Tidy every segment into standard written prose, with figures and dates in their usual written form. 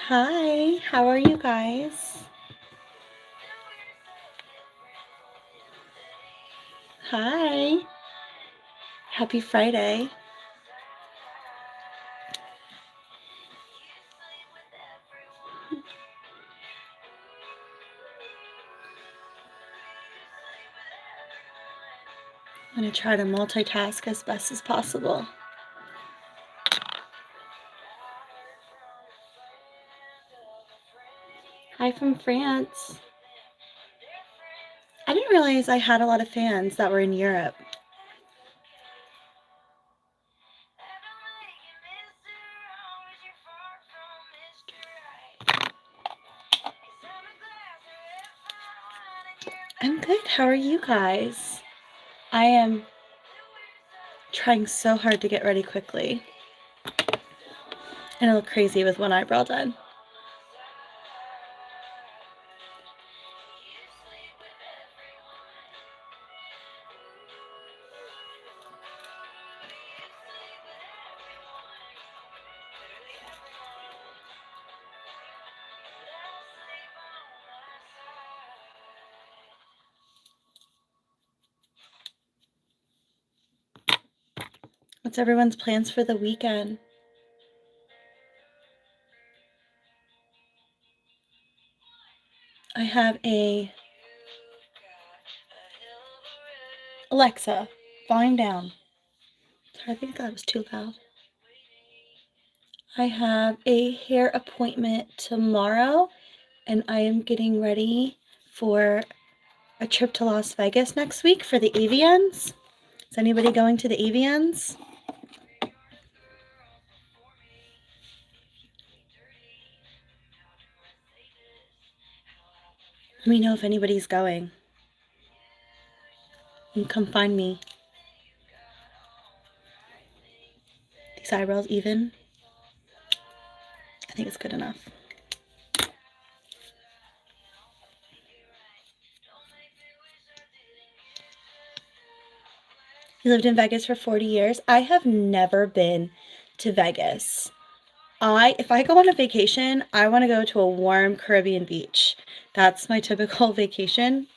Hi, how are you guys? Hi, happy Friday. I'm going to try to multitask as best as possible. Hi from France. I didn't realize I had a lot of fans that were in Europe. I'm good. How are you guys? I am trying so hard to get ready quickly. And I look crazy with one eyebrow done. What's everyone's plans for the weekend? I have a Alexa, volume down. Sorry, I think that was too loud. I have a hair appointment tomorrow, and I am getting ready for a trip to Las Vegas next week for the avians. Is anybody going to the avians? Let me know if anybody's going. And come find me. These eyebrows even? I think it's good enough. You lived in Vegas for 40 years. I have never been to Vegas. If I go on a vacation, I want to go to a warm Caribbean beach. That's my typical vacation.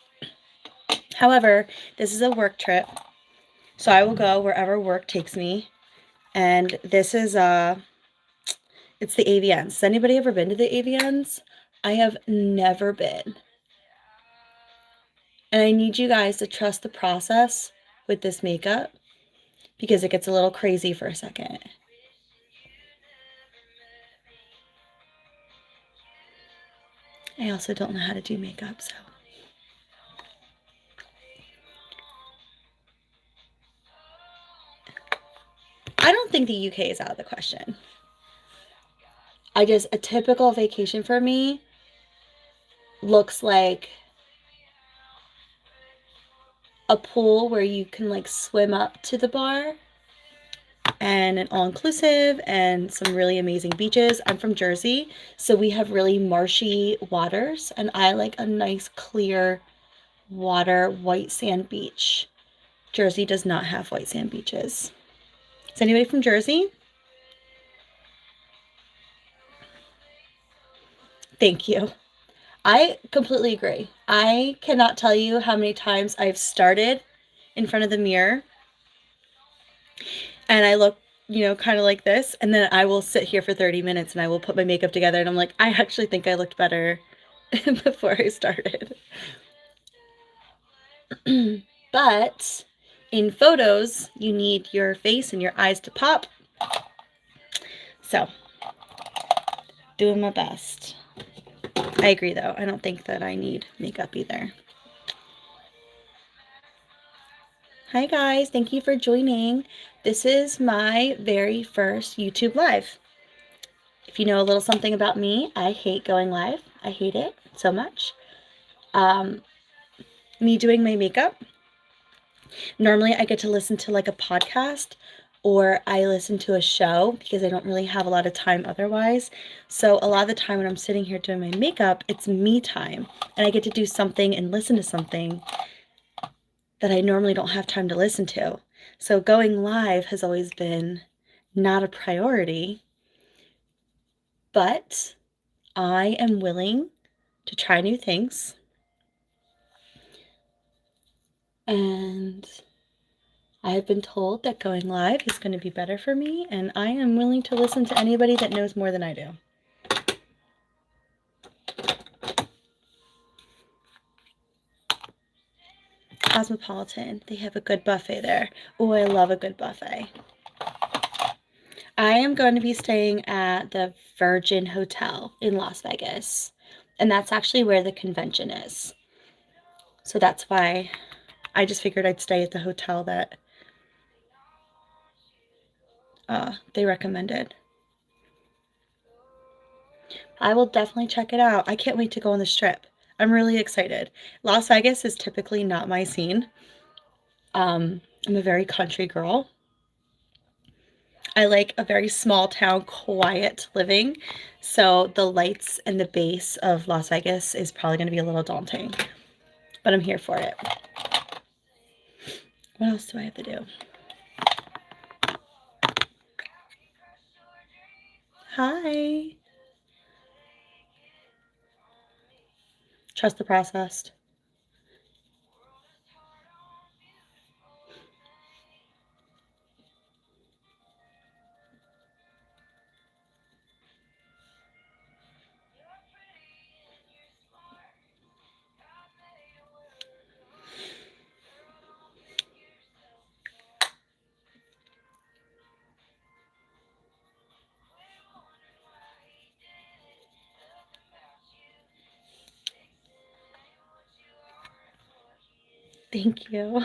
However, this is a work trip, so I will go wherever work takes me. And this is it's the avians. Has anybody ever been to the avians? I have never been. And I need you guys to trust the process with this makeup because it gets a little crazy for a second. I also don't know how to do makeup, so. I don't think the UK is out of the question. A typical vacation for me looks like a pool where you can like swim up to the bar and an all-inclusive and some really amazing beaches. I'm from Jersey, so we have really marshy waters, and I like a nice clear water white sand beach. Jersey does not have white sand beaches. Is anybody from Jersey? Thank you. I completely agree. I cannot tell you how many times I've started in front of the mirror and I look, kind of like this, and then I will sit here for 30 minutes and I will put my makeup together and I'm like, I actually think I looked better before I started. But in photos, you need your face and your eyes to pop. So, doing my best. I agree though. I don't think that I need makeup either. Hi guys, thank you for joining. This is my very first YouTube live. If you know a little something about me, I hate going live. I hate it so much. Me doing my makeup, normally I get to listen to like a podcast or I listen to a show because I don't really have a lot of time otherwise. So a lot of the time when I'm sitting here doing my makeup, it's me time and I get to do something and listen to something that I normally don't have time to listen to. So going live has always been not a priority, but I am willing to try new things. And I have been told that going live is going to be better for me, and I am willing to listen to anybody that knows more than I do. Cosmopolitan, they have a good buffet there. Oh, I love a good buffet. I am going to be staying at the Virgin Hotel in Las Vegas, and that's actually where the convention is. So that's why I just figured I'd stay at the hotel that they recommended. I will definitely check it out. I can't wait to go on the Strip. I'm really excited. Las Vegas is typically not my scene. I'm a very country girl. I like a very small town, quiet living. So the lights and the bass of Las Vegas is probably going to be a little daunting, but I'm here for it. What else do I have to do? Hi. Trust the process. Thank you.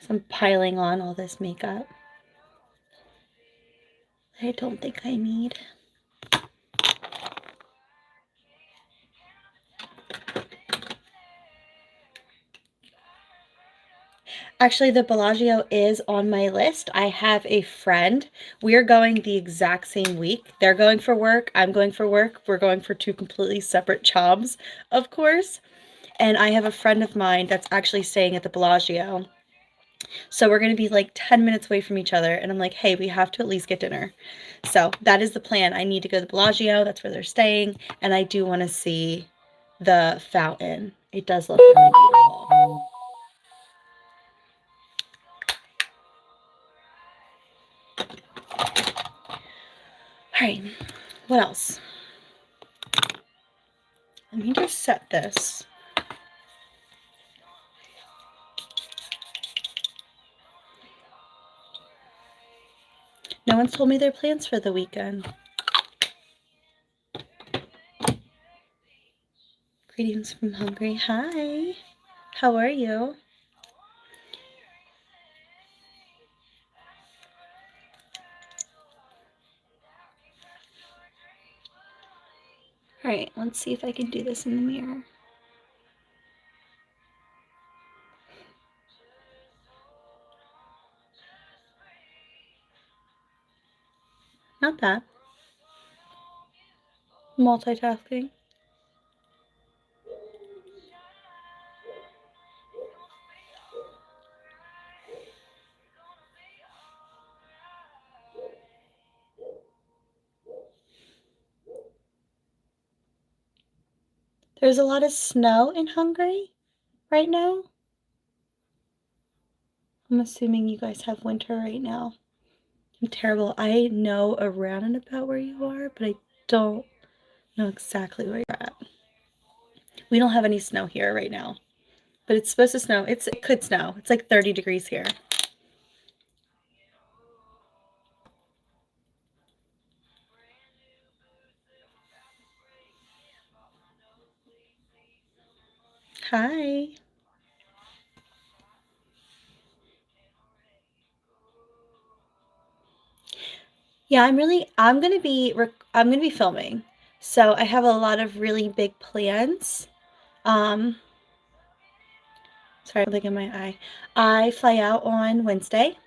So I'm piling on all this makeup I don't think I need. Actually, the Bellagio is on my list. I have a friend. We are going the exact same week. They're going for work. I'm going for work. We're going for two completely separate jobs, of course. And I have a friend of mine that's actually staying at the Bellagio. So we're going to be like 10 minutes away from each other. And I'm like, hey, we have to at least get dinner. So that is the plan. I need to go to the Bellagio. That's where they're staying. And I do want to see the fountain. It does look really beautiful. All right, what else? Let me just set this. No one's told me their plans for the weekend. Greetings from Hungary. Hi. How are you? All right, let's see if I can do this in the mirror. Not bad. Multitasking. There's a lot of snow in Hungary right now. I'm assuming you guys have winter right now. I'm terrible. I know around and about where you are, but I don't know exactly where you're at. We don't have any snow here right now, but it's supposed to snow. It could snow. It's like 30 degrees here. Hi. Yeah, I'm gonna be filming. So I have a lot of really big plans. Um, sorry, I'm looking at my eye. I fly out on Wednesday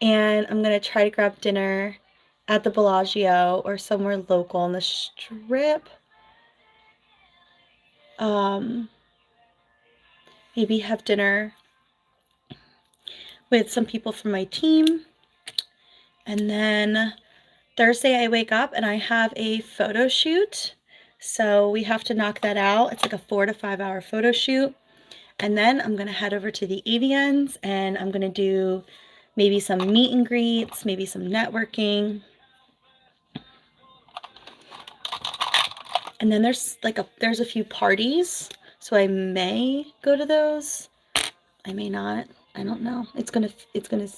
and I'm gonna try to grab dinner at the Bellagio or somewhere local on the Strip. Um, maybe have dinner with some people from my team. And then Thursday I wake up and I have a photo shoot. So we have to knock that out. It's like a 4 to 5 hour photo shoot. And then I'm going to head over to the avians and I'm going to do maybe some meet and greets, maybe some networking. And then there's a few parties. So I may go to those. I may not. I don't know. It's going to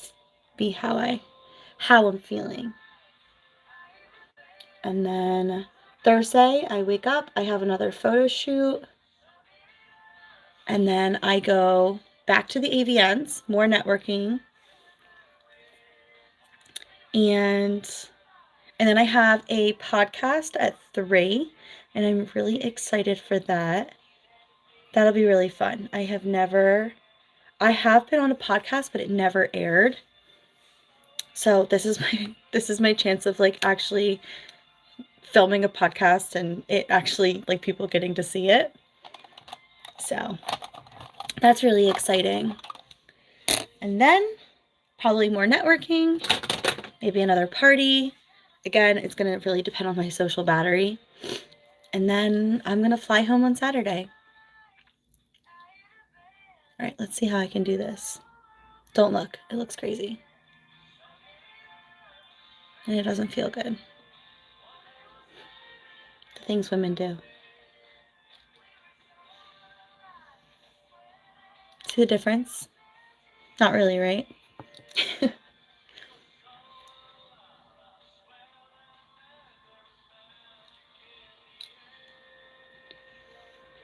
be how I'm feeling. And then Thursday I wake up, I have another photo shoot. And then I go back to the AVNs, more networking. And then I have a podcast at 3, and I'm really excited for that. That'll be really fun. I have been on a podcast, but it never aired. So this is my chance of like actually filming a podcast and it actually like people getting to see it. So that's really exciting. And then probably more networking, maybe another party. Again, it's going to really depend on my social battery. And then I'm going to fly home on Saturday. All right, let's see how I can do this. Don't look. It looks crazy. And it doesn't feel good. The things women do. See the difference? Not really, right?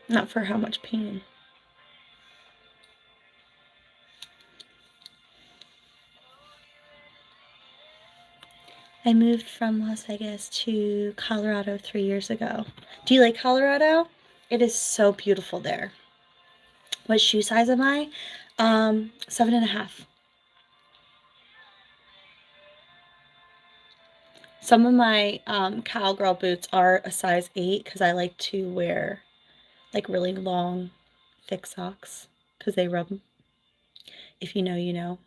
Not for how much pain. I moved from Las Vegas to Colorado 3 years ago. Do you like Colorado? It is so beautiful there. What shoe size am I? 7.5. Some of my cowgirl boots are a size 8 because I like to wear like really long, thick socks because they rub. If you know, you know.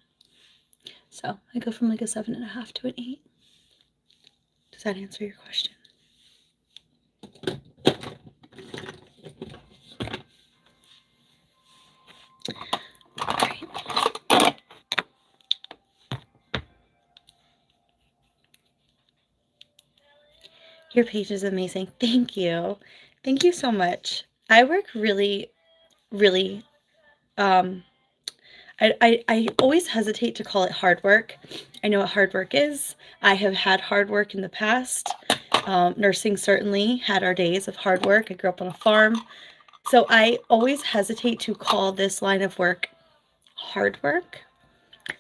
So I go from like a 7.5 to an 8. Does that answer your question? All right. Your page is amazing. Thank you. Thank you so much. I work really, really, I always hesitate to call it hard work. I know what hard work is. I have had hard work in the past. Nursing certainly had our days of hard work. I grew up on a farm. So I always hesitate to call this line of work hard work,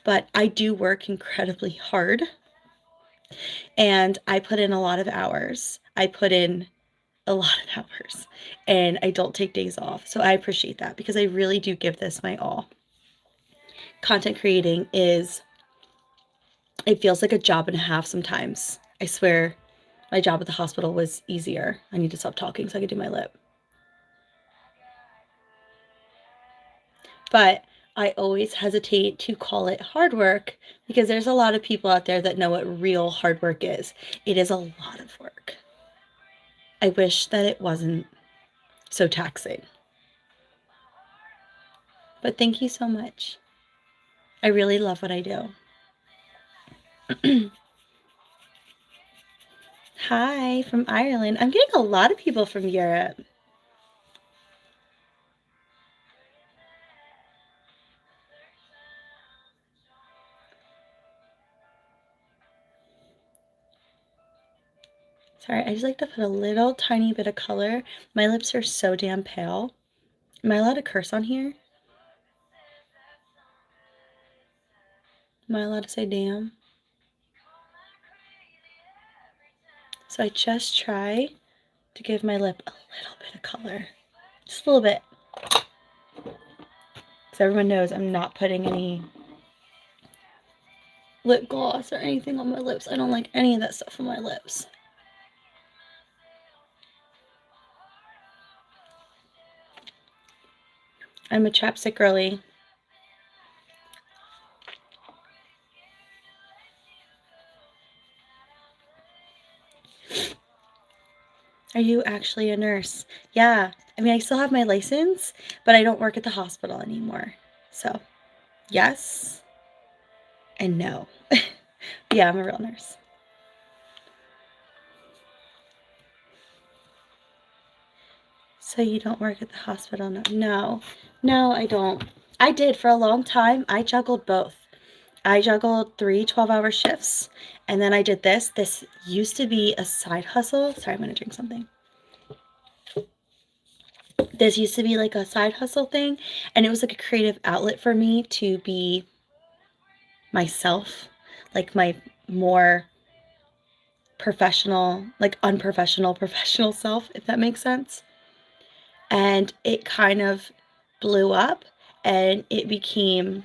but I do work incredibly hard. And I put in a lot of hours. I put in a lot of hours and I don't take days off. So I appreciate that because I really do give this my all. Content creating it feels like a job and a half sometimes. I swear my job at the hospital was easier. I need to stop talking so I can do my lip. But I always hesitate to call it hard work because there's a lot of people out there that know what real hard work is. It is a lot of work. I wish that it wasn't so taxing. But thank you so much. I really love what I do. Hi, from Ireland. I'm getting a lot of people from Europe. Sorry, I just like to put a little tiny bit of color. My lips are so damn pale. Am I allowed to curse on here? Am I allowed to say damn? So I just try to give my lip a little bit of color. Just a little bit. So everyone knows I'm not putting any lip gloss or anything on my lips. I don't like any of that stuff on my lips. I'm a chapstick girly. Are you actually a nurse? Yeah. I mean, I still have my license, but I don't work at the hospital anymore. So, yes and no. Yeah, I'm a real nurse. So you don't work at the hospital? No. No. No, I don't. I did for a long time. I juggled both. I juggled 3 12-hour shifts, and then I did this. This used to be a side hustle. Sorry, I'm going to drink something. This used to be like a side hustle thing, and it was like a creative outlet for me to be myself, like my more professional, like unprofessional, professional self, if that makes sense. And it kind of blew up, and it became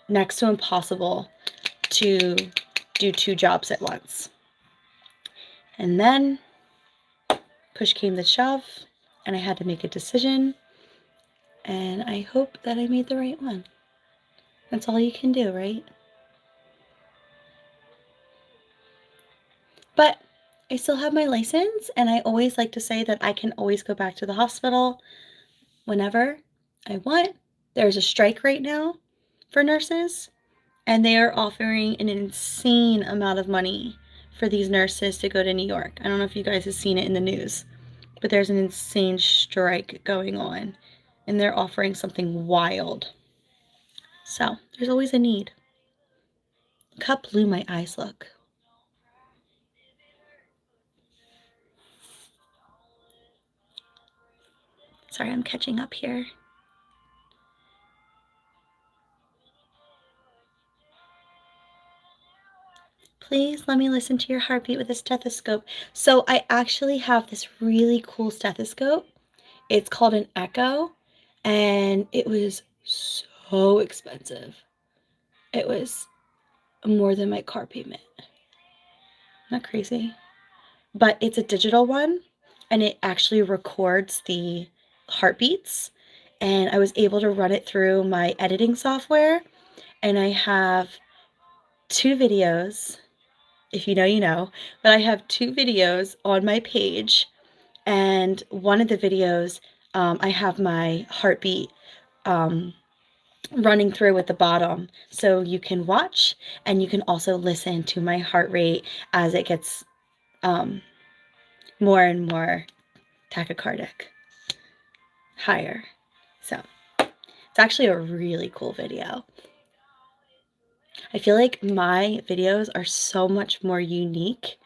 next to impossible to do 2 jobs at once. And then push came to shove, and I had to make a decision, and I hope that I made the right one. That's all you can do, right? But I still have my license, and I always like to say that I can always go back to the hospital whenever I want. There's a strike right now for nurses, and they are offering an insane amount of money for these nurses to go to New York. I don't know if you guys have seen it in the news, but there's an insane strike going on, and they're offering something wild. So there's always a need. Look how blue my eyes look. Sorry, I'm catching up here. Please let me listen to your heartbeat with a stethoscope. So I actually have this really cool stethoscope. It's called an Echo, and it was so expensive. It was more than my car payment. Not crazy. But it's a digital one, and it actually records the heartbeats. And I was able to run it through my editing software, and I have 2 videos. If you know, you know. But I have 2 videos on my page, and one of the videos, I have my heartbeat running through at the bottom, so you can watch, and you can also listen to my heart rate as it gets more and more tachycardic, higher. So it's actually a really cool video. I feel like my videos are so much more unique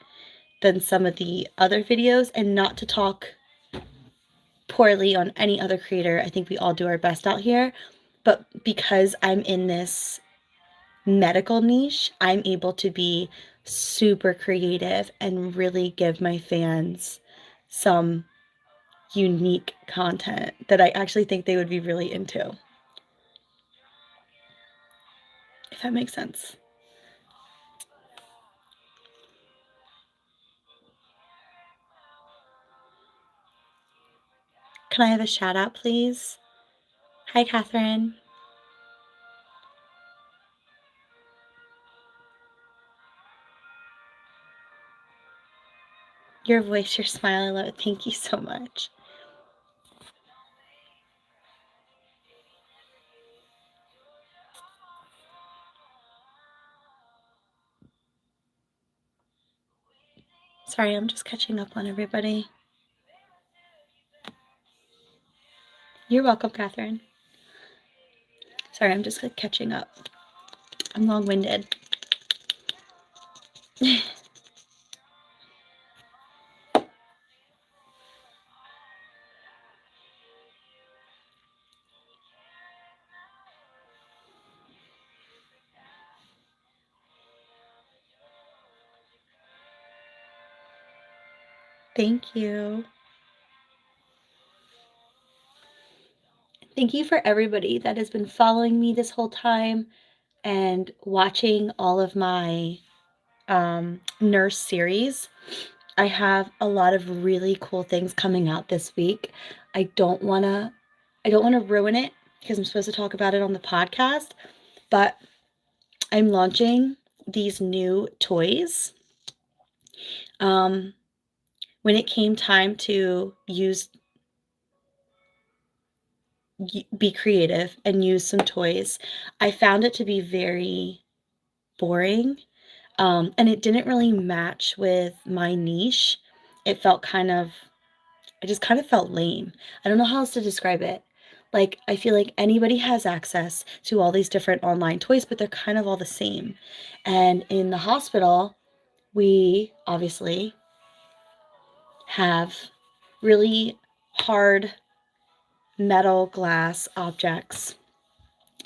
than some of the other videos, and not to talk poorly on any other creator. I think we all do our best out here, but because I'm in this medical niche, I'm able to be super creative and really give my fans some unique content that I actually think they would be really into. If that makes sense. Can I have a shout out, please? Hi, Catherine. Your voice, your smile, I love it. Thank you so much. Sorry, I'm just catching up on everybody. You're welcome, Catherine. Sorry, I'm just catching up. I'm long winded. Thank you. Thank you for everybody that has been following me this whole time and watching all of my nurse series. I have a lot of really cool things coming out this week. I don't want to ruin it because I'm supposed to talk about it on the podcast, but I'm launching these new toys. Um when it came time to be creative and use some toys, I found it to be very boring. And it didn't really match with my niche. It felt kind of, I just kind of felt lame. I don't know how else to describe it. Like, I feel like anybody has access to all these different online toys, but they're kind of all the same. And in the hospital, we obviously have really hard metal glass objects,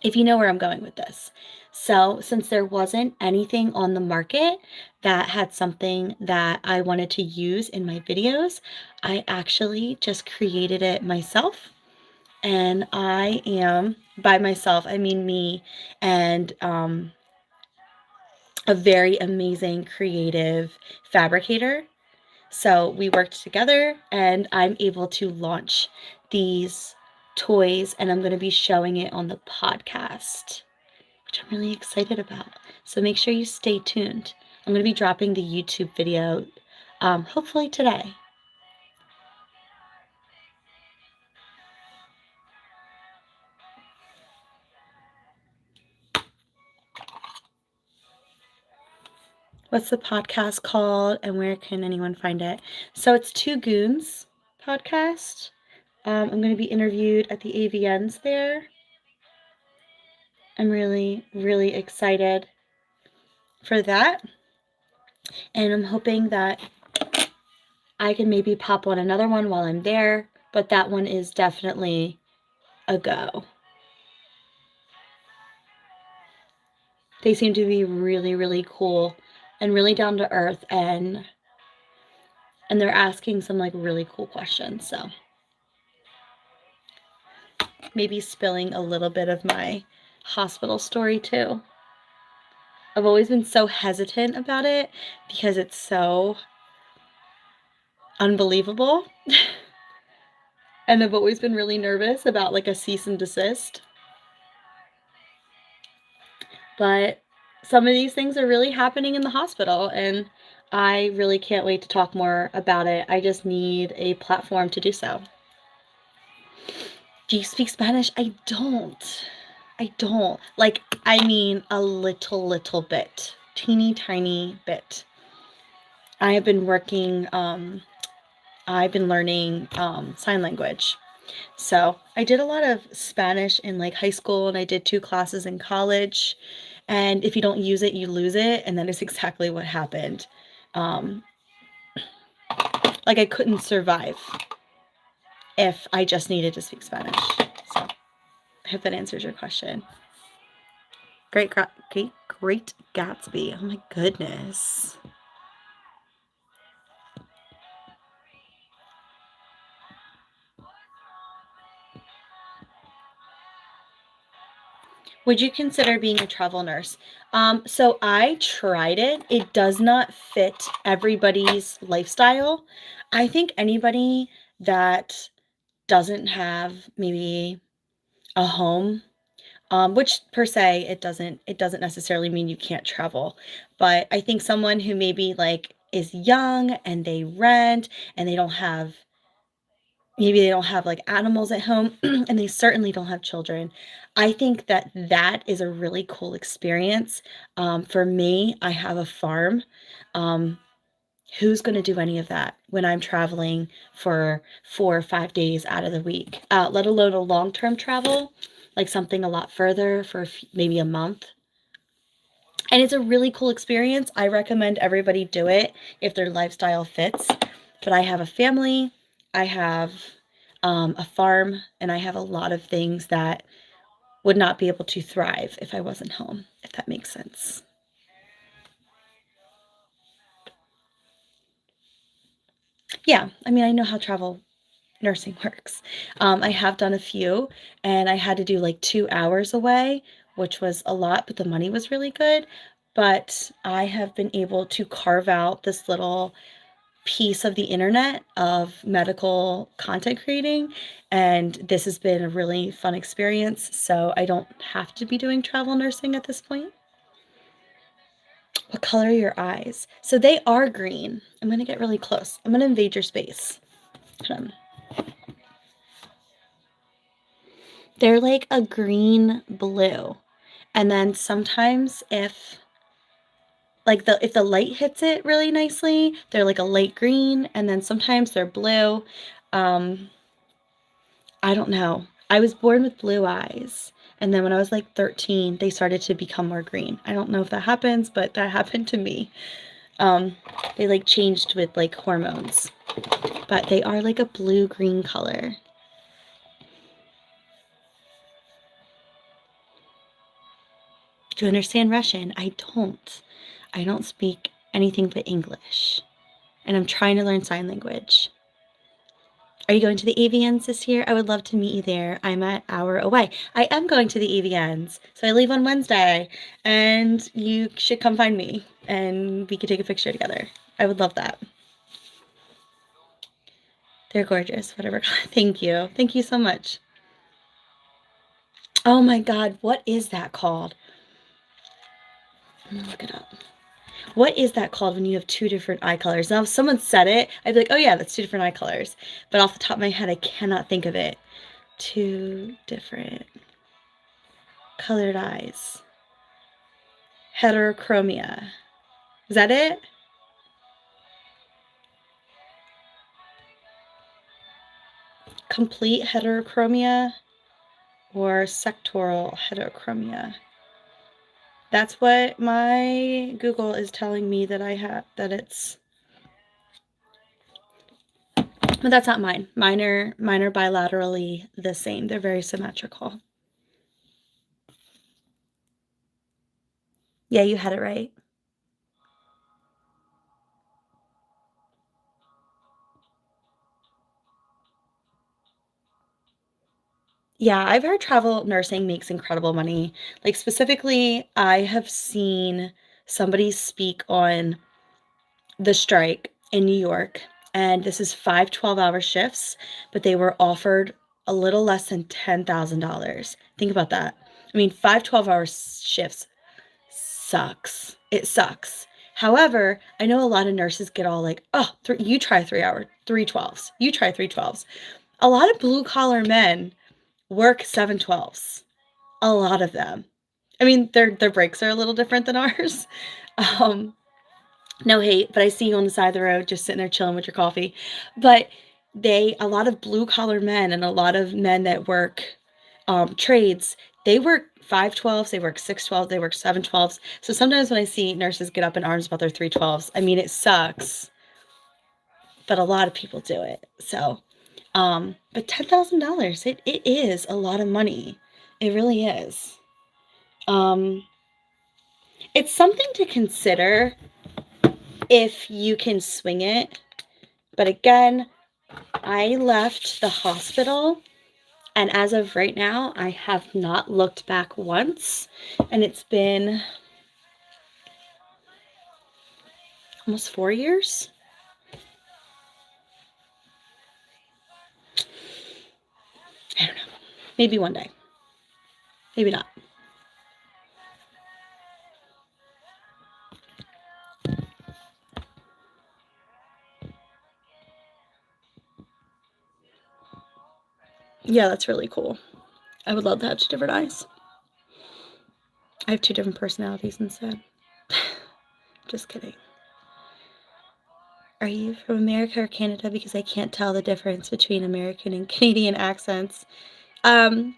if you know where I'm going with this. So, since there wasn't anything on the market that had something that I wanted to use in my videos, I actually just created it myself. And I am, by myself, I mean me and a very amazing creative fabricator. So we worked together, and I'm able to launch these toys, and I'm going to be showing it on the podcast, which I'm really excited about. So make sure you stay tuned. I'm going to be dropping the YouTube video hopefully today. What's the podcast called, and where can anyone find it? So it's Two Goons podcast. I'm going to be interviewed at the AVNs there. I'm really, really excited for that. And I'm hoping that I can maybe pop on another one while I'm there, but that one is definitely a go. They seem to be really, really cool and really down to earth, and they're asking some like really cool questions. So maybe spilling a little bit of my hospital story too. I've always been so hesitant about it because it's so unbelievable. And I've always been really nervous about like a cease and desist. But some of these things are really happening in the hospital, and I really can't wait to talk more about it. I just need a platform to do so. Do you speak Spanish? I don't. I don't. Like, I mean, a little bit. Teeny tiny bit. I have been I've been learning sign language. So I did a lot of Spanish in like high school, and I did 2 classes in college. And if you don't use it, you lose it. And that is exactly what happened. Um, like I couldn't survive if I just needed to speak Spanish. So I hope that answers your question. Great Gatsby. Oh my goodness. Would you consider being a travel nurse? So I tried it. It does not fit everybody's lifestyle. I think anybody that doesn't have maybe a home, which per se it doesn't necessarily mean you can't travel, but I think someone who maybe like is young and they rent and maybe they don't have like animals at home and they certainly don't have children. I think that that is a really cool experience. For me, I have a farm. Um, who's going to do any of that when I'm traveling for 4 or 5 days out of the week, let alone a long-term travel, like something a lot further for maybe a month? And it's a really cool experience. I recommend everybody do it if their lifestyle fits. But I have a family, I have a farm, and I have a lot of things that would not be able to thrive if I wasn't home, if that makes sense. Yeah, I mean, I know how travel nursing works. I have done a few, and I had to do like 2 hours away, which was a lot, but the money was really good. But I have been able to carve out this little piece of the internet of medical content creating, and this has been a really fun experience. So I don't have to be doing travel nursing at this point. What color are your eyes? So they are green. I'm going to get really close. I'm going to invade your space. They're like a green blue. And then sometimes if if the light hits it really nicely, they're like a light green, and then sometimes they're blue. I don't know. I was born with blue eyes. And then when I was like 13, they started to become more green. I don't know if that happens, but that happened to me. They like changed with like hormones. But they are like a blue-green color. Do you understand Russian? I don't. I don't speak anything but English. And I'm trying to learn sign language. Are you going to the AVNs this year? I would love to meet you there. I'm an hour away. I am going to the AVNs. So I leave on Wednesday, and you should come find me, and we could take a picture together. I would love that. They're gorgeous, whatever. Thank you. Thank you so much. Oh my God, what is that called? I'm gonna look it up. What is that called when you have two different eye colors? Now, if someone said it, I'd be like, oh yeah, that's two different eye colors. But off the top of my head, I cannot think of it. Two different colored eyes. Heterochromia. Is that it? Complete heterochromia or sectoral heterochromia? That's what my Google is telling me that I have, that it's, but that's not mine. Mine are bilaterally the same. They're very symmetrical. Yeah, you had it right. Yeah, I've heard travel nursing makes incredible money. Like specifically, I have seen somebody speak on the strike in New York, and this is 5 12-hour shifts, but they were offered a little less than $10,000. Think about that. I mean, 5 12-hour shifts sucks. It sucks. However, I know a lot of nurses get all like, oh, you try 3 hour, 3 12s. You try 3 12s. A lot of blue collar men work 7 12s. A lot of them. I mean, their breaks are a little different than ours. Um, no hate, but I see you on the side of the road just sitting there chilling with your coffee. But a lot of blue collar men and a lot of men that work trades, they work 5 12s, they work 6 12s, they work 7 12s. So sometimes when I see nurses get up in arms about their 3 12s, I mean, it sucks, but a lot of people do it. So, but $10,000, it is a lot of money. It really is. Um, it's something to consider if you can swing it. But again, I left the hospital, and as of right now, I have not looked back once, and it's been almost 4 years. I don't know. Maybe one day. Maybe not. Yeah, that's really cool. I would love to have two different eyes. I have two different personalities instead. Just kidding. Are you from America or Canada? Because I can't tell the difference between American and Canadian accents. Um,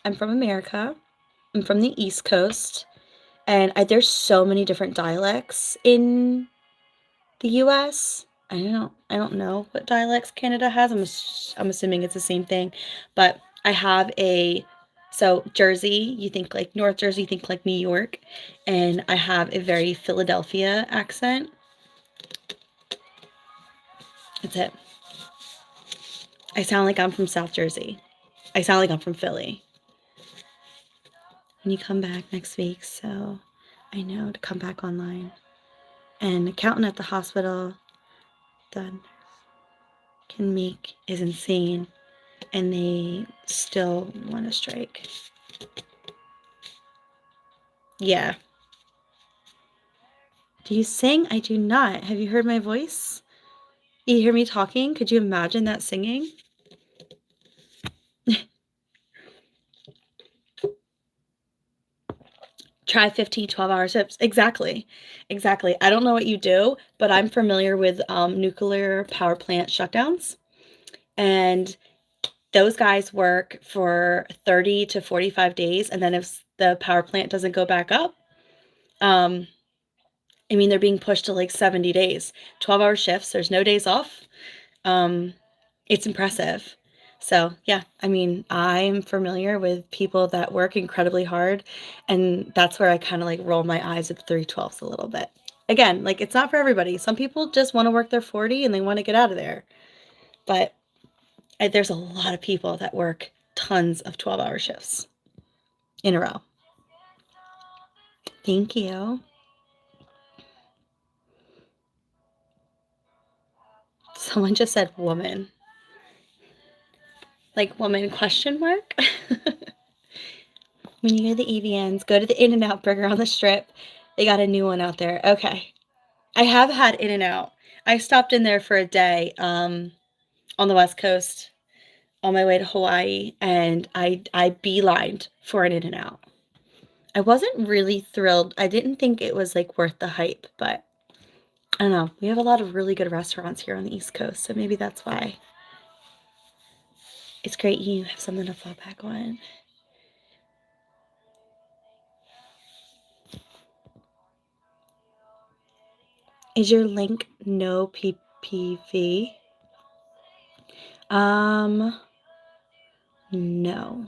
I'm from America. I'm from the East Coast, and there's so many different dialects in the US. I don't know what dialects Canada has. I'm assuming it's the same thing, but I have so Jersey, you think like North Jersey, you think like New York, and I have a very Philadelphia accent. That's it. I sound like I'm from South Jersey. I sound like I'm from Philly. When you come back next week, so I know to come back online. And accountant at the hospital that can make is insane, and they still want to strike. Yeah. Do you sing? I do not. Have you heard my voice? You hear me talking? Could you imagine that singing? Try 15, 12-hour shifts. Exactly. Exactly. I don't know what you do, but I'm familiar with nuclear power plant shutdowns. And those guys work for 30 to 45 days. And then if the power plant doesn't go back up, um, I mean, they're being pushed to like 70 days, 12-hour shifts. There's no days off. Um, it's impressive. So, yeah, I mean, I'm familiar with people that work incredibly hard, and that's where I kind of like roll my eyes at 312s a little bit. Again, like it's not for everybody. Some people just want to work their 40 and they want to get out of there. But there's a lot of people that work tons of 12-hour shifts in a row. Thank you. Someone just said woman. Like woman question mark? When you go to the EVNs, go to the In-N-Out Burger on the Strip. They got a new one out there. Okay. I have had In-N-Out. I stopped in there for a day on the West Coast on my way to Hawaii, and I beelined for an In-N-Out. I wasn't really thrilled. I didn't think it was like worth the hype, but I don't know. We have a lot of really good restaurants here on the East Coast, so maybe that's why. It's great you have something to fall back on. Is your link no PPV? No.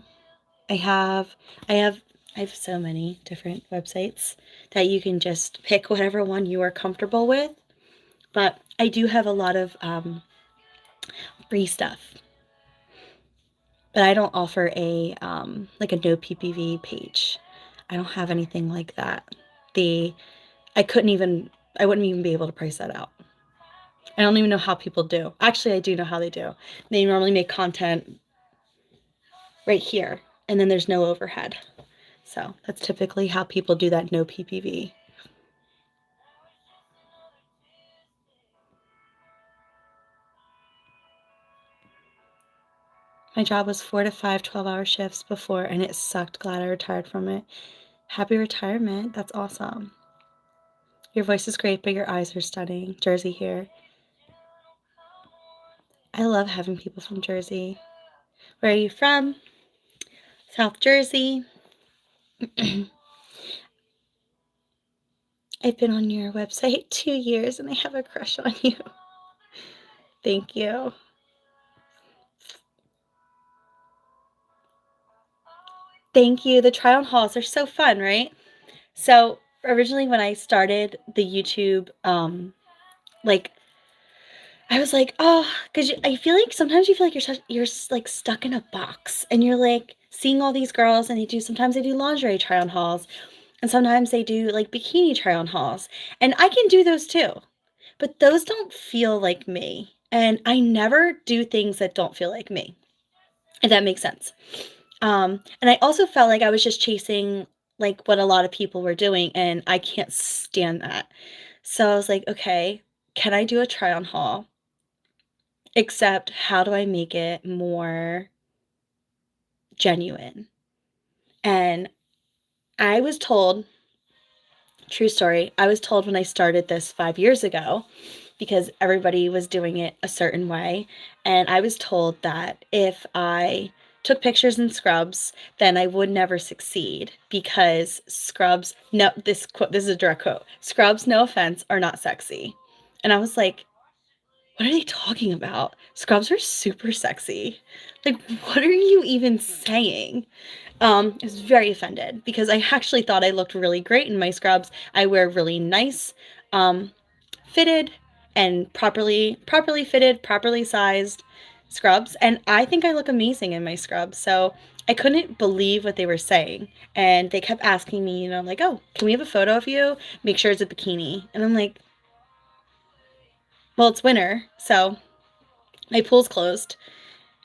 I have I have I have so many different websites that you can just pick whatever one you are comfortable with. But I do have a lot of free stuff. But I don't offer a like a no PPV page. I don't have anything like that. The I couldn't even I wouldn't even be able to price that out. I don't even know how people do. Actually, I do know how they do. They normally make content right here, and then there's no overhead. So that's typically how people do that no PPV. My job was 4 to 5 12-hour shifts before, and it sucked. Glad I retired from it. Happy retirement. That's awesome. Your voice is great, but your eyes are stunning. Jersey here. I love having people from Jersey. Where are you from? South Jersey. I've been on your website 2 years, and I have a crush on you. Thank you. Thank you. The try on hauls are so fun, right? So originally when I started the YouTube, like I was like, oh, because I feel like sometimes you feel like you're like stuck in a box, and you're like seeing all these girls, and sometimes they do lingerie try on hauls, and sometimes they do like bikini try on hauls, and I can do those too, but those don't feel like me, and I never do things that don't feel like me, if that makes sense. And I also felt like I was just chasing like what a lot of people were doing, and I can't stand that. So I was like, okay, can I do a try on haul? Except how do I make it more genuine? And I was told, true story, I was told when I started this 5 years ago, because everybody was doing it a certain way. And I was told that if I took pictures in scrubs, then I would never succeed because scrubs, no, this quote, this is a direct quote, scrubs, no offense, are not sexy. And I was like, what are they talking about? Scrubs are super sexy. Like, what are you even saying? I was very offended because I actually thought I looked really great in my scrubs. I wear really nice, um, fitted and properly fitted, properly sized scrubs, and I think I look amazing in my scrubs. So I couldn't believe what they were saying, and they kept asking me, like, "Oh, can we have a photo of you? Make sure it's a bikini." And I'm like, "Well, it's winter, so my pool's closed."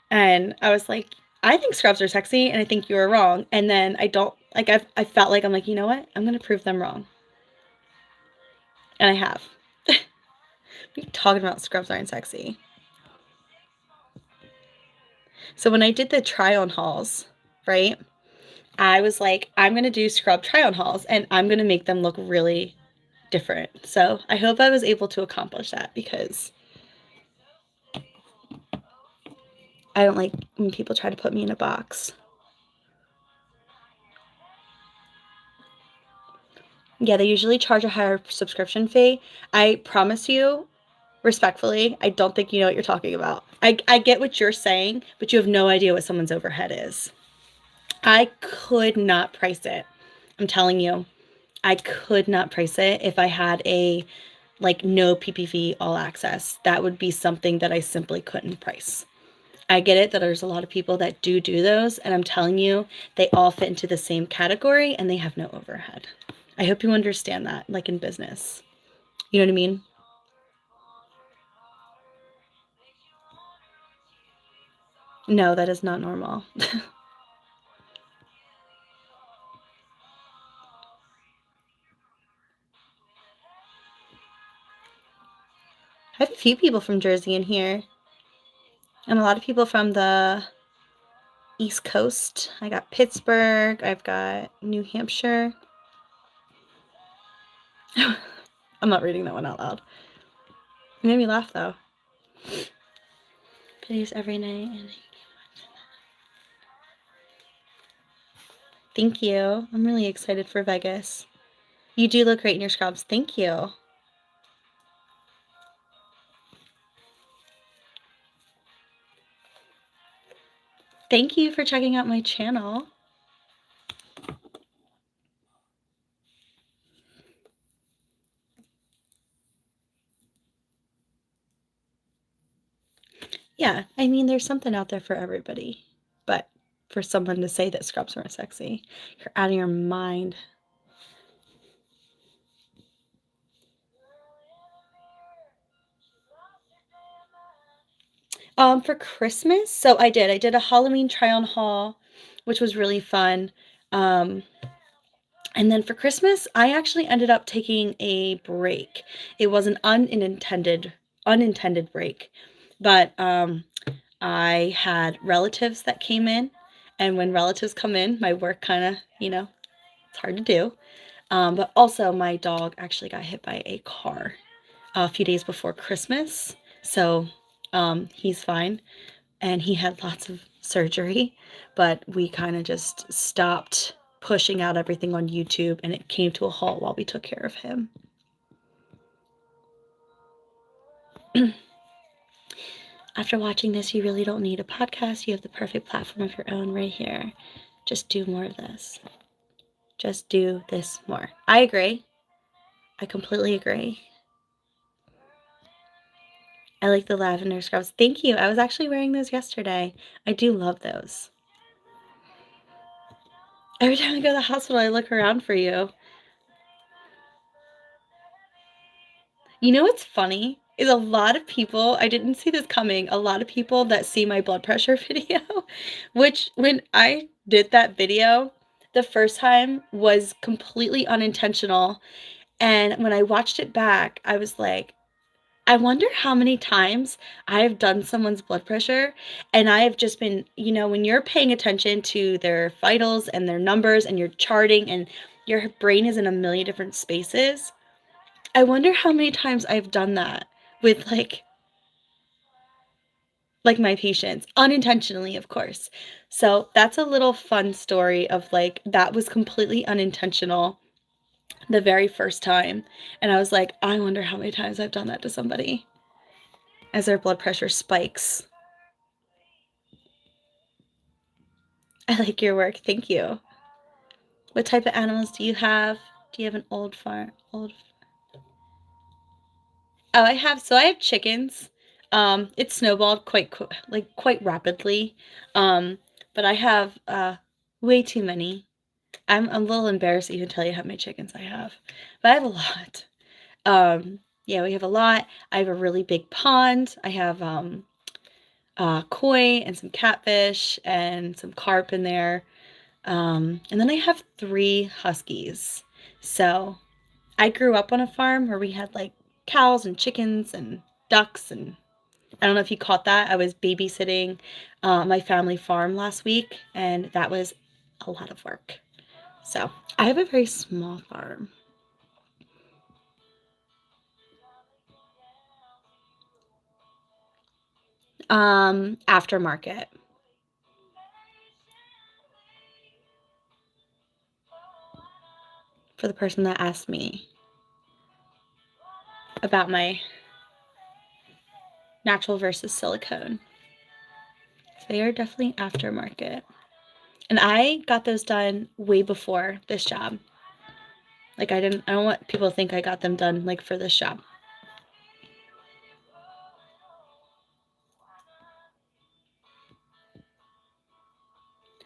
And I was like, "I think scrubs are sexy, and I think you were wrong." And then I don't like I felt like I'm like, you know what? I'm gonna prove them wrong. And I have. What are you talking about? Scrubs aren't sexy. So when I did the try on hauls, right? I was like, I'm going to do scrub try on hauls and I'm going to make them look really different. So I hope I was able to accomplish that because I don't like when people try to put me in a box. Yeah, they usually charge a higher subscription fee. I promise you, respectfully, I don't think you know what you're talking about. I get what you're saying, but you have no idea what someone's overhead is. I could not price it. I'm telling you, I could not price it if I had a like no PPV all access. That would be something that I simply couldn't price. I get it that there's a lot of people that do those, and I'm telling you, they all fit into the same category and they have no overhead. I hope you understand that, like in business. You know what I mean? No, that is not normal. I have a few people from Jersey in here, and a lot of people from the East Coast. I got Pittsburgh, I've got New Hampshire. I'm not reading that one out loud. It made me laugh though. Plays every night. And thank you. I'm really excited for Vegas. You do look great in your scrubs. Thank you. Thank you for checking out my channel. Yeah, I mean, there's something out there for everybody. But for someone to say that scrubs weren't sexy, you're out of your mind. For Christmas, so I did a Halloween try on haul, which was really fun. Um, and then for Christmas, I actually ended up taking a break. It was an unintended break, but I had relatives that came in, and when relatives come in, my work kind of, it's hard to do. But also, my dog actually got hit by a car a few days before Christmas, so he's fine, and he had lots of surgery, but we kind of just stopped pushing out everything on YouTube, and it came to a halt while we took care of him. After watching this, you really don't need a podcast. You have the perfect platform of your own right here. Just do more of this. Just do this more. I agree. I completely agree. I like the lavender scrubs. Thank you. I was actually wearing those yesterday. I do love those. Every time I go to the hospital, I look around for you. You know what's funny? Is a lot of people, I didn't see this coming, a lot of people that see my blood pressure video, which when I did that video, the first time was completely unintentional. And when I watched it back, I was like, I wonder how many times I've done someone's blood pressure and I have just been, when you're paying attention to their vitals and their numbers and you're charting and your brain is in a million different spaces. I wonder how many times I've done that with like my patients, unintentionally, of course. So that's a little fun story of like that was completely unintentional the very first time. And I was like, I wonder how many times I've done that to somebody as their blood pressure spikes. I like your work. Thank you. What type of animals do you have? Do you have an old farm? Oh, I have chickens. It snowballed quite rapidly. Um, but I have way too many. I'm a little embarrassed to even tell you how many chickens I have. But I have a lot. Yeah, we have a lot. I have a really big pond. I have koi and some catfish and some carp in there. And then I have 3 huskies. So I grew up on a farm where we had like cows and chickens and ducks, and I don't know if you caught that. I was babysitting my family farm last week, and that was a lot of work. So I have a very small farm. Aftermarket. For the person that asked me about my natural versus silicone. So they are definitely aftermarket. And I got those done way before this job. Like I don't want people to think I got them done like for this job.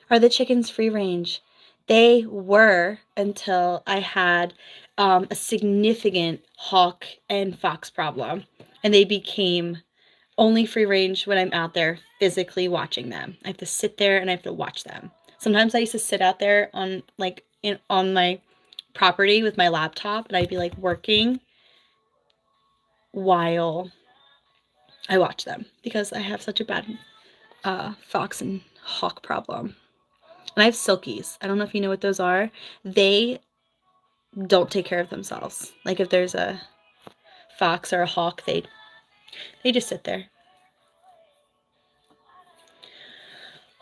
Are the chickens free range? They were until I had a significant hawk and fox problem. And they became only free range when I'm out there physically watching them. I have to sit there and I have to watch them. Sometimes I used to sit out there on on my property with my laptop, and I'd be like working while I watch them because I have such a bad fox and hawk problem. And I have silkies. I don't know if you know what those are. They don't take care of themselves. Like if there's a fox or a hawk, they just sit there.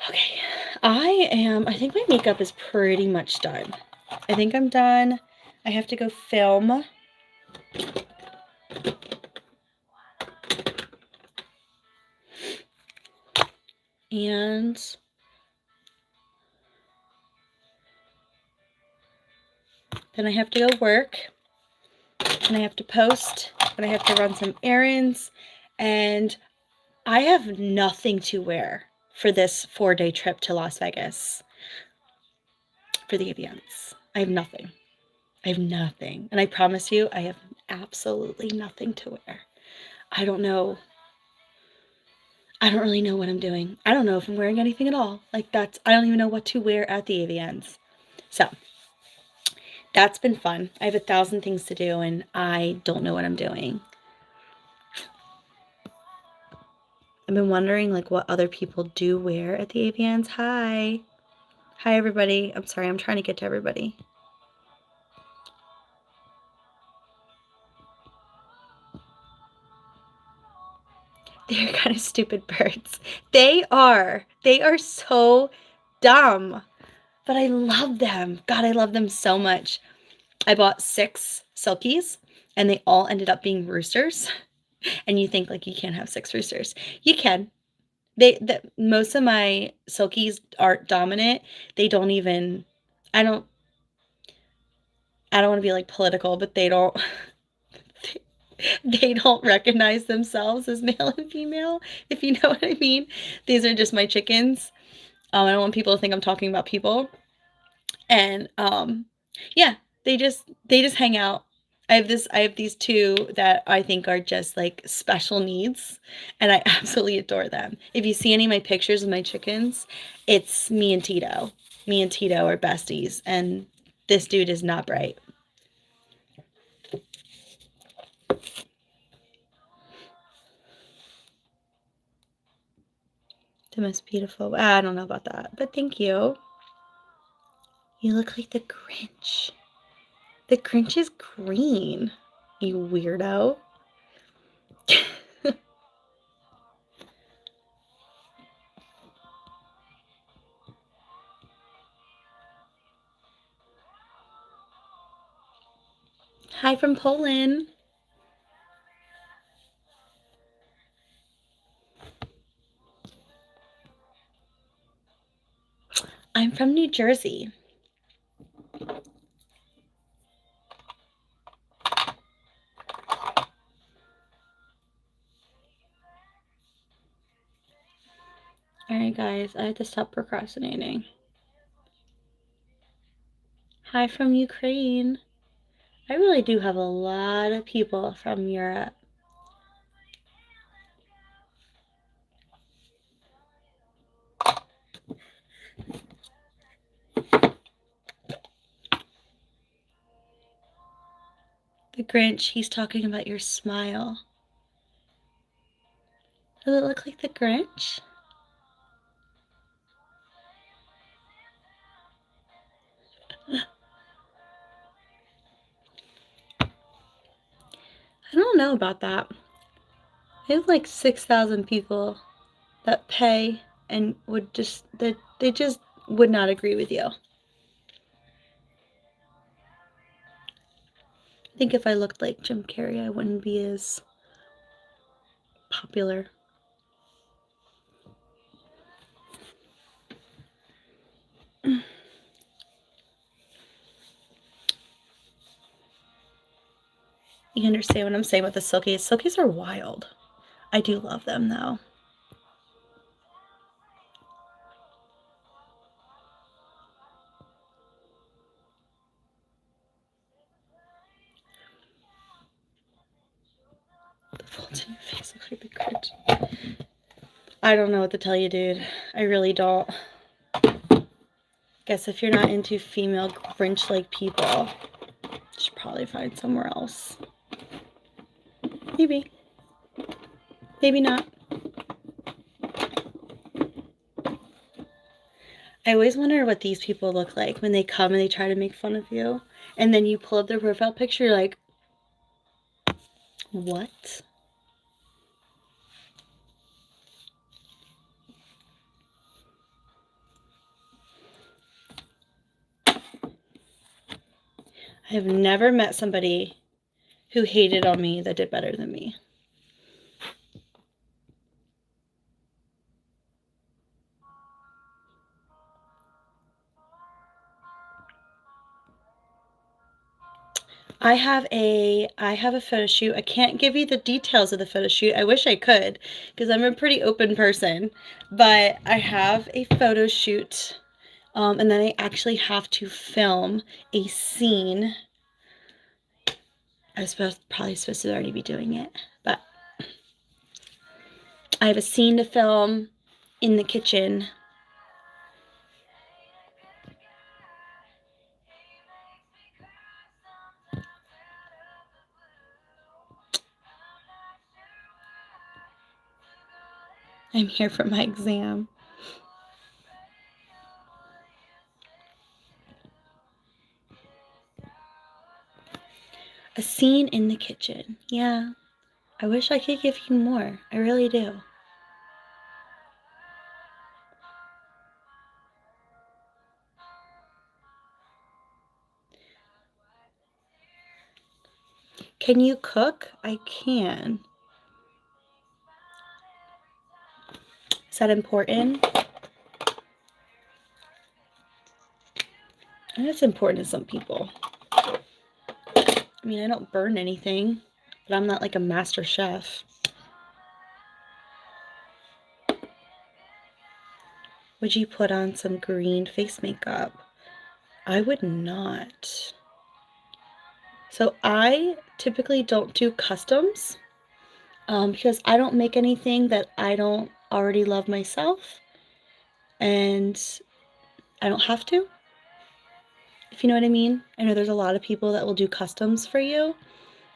Okay. I think my makeup is pretty much done. I think I'm done. I have to go film. And then I have to go work. And I have to post. And I have to run some errands. And I have nothing to wear for this 4-day trip to Las Vegas for the events. I have nothing. I have nothing. And I promise you, I have absolutely nothing to wear. I don't know. I don't really know what I'm doing. I don't know if I'm wearing anything at all. I don't even know what to wear at the AVNs. So that's been fun. I have 1,000 things to do and I don't know what I'm doing. I've been wondering like what other people do wear at the AVNs. Hi. Hi everybody. I'm sorry, I'm trying to get to everybody. They're kind of stupid birds. They are. They are so dumb. But I love them. God, I love them so much. I bought 6 silkies and they all ended up being roosters. And you think like you can't have 6 roosters. You can. Most of my silkies are dominant. They don't even I don't I don't want to be like political, but they don't recognize themselves as male and female, if you know what I mean. These are just my chickens. I don't want people to think I'm talking about people. And yeah, they just hang out. I have these 2 that I think are just like special needs, and I absolutely adore them. If you see any of my pictures of my chickens, it's me and Tito. Me and Tito are besties, and this dude is not bright. The most beautiful. I don't know about that, but thank you. You look like the Grinch. The Grinch is green, you weirdo. Hi from Poland. I'm from New Jersey. Alright, guys, I have to stop procrastinating. Hi from Ukraine. I really do have a lot of people from Europe. The Grinch, he's talking about your smile. Does it look like the Grinch? I don't know about that. There's like 6,000 people that pay and would just, they just would not agree with you. I think if I looked like Jim Carrey, I wouldn't be as popular. You understand what I'm saying with the silkies? Silkies are wild. I do love them though. The folds in your face look like the Grinch. I don't know what to tell you, dude. I really don't. Guess if you're not into female Grinch-like people, you should probably find somewhere else. Maybe. Maybe not. I always wonder what these people look like when they come and they try to make fun of you. And then you pull up their profile picture, you're like, what? I have never met somebody who hated on me that did better than me. I have a photo shoot. I can't give you the details of the photo shoot. I wish I could because I'm a pretty open person, but I have a photo shoot, and then I actually have to film a scene. I was probably supposed to already be doing it, but I have a scene to film in the kitchen. I'm here for my exam. A scene in the kitchen. Yeah. I wish I could give you more. I really do. Can you cook? I can. Is that important? I know it's important to some people. I mean, I don't burn anything, but I'm not like a master chef. Would you put on some green face makeup? I would not. So I typically don't do customs because I don't make anything that I don't already love myself, and I don't have to, if you know what I mean. I know there's a lot of people that will do customs for you,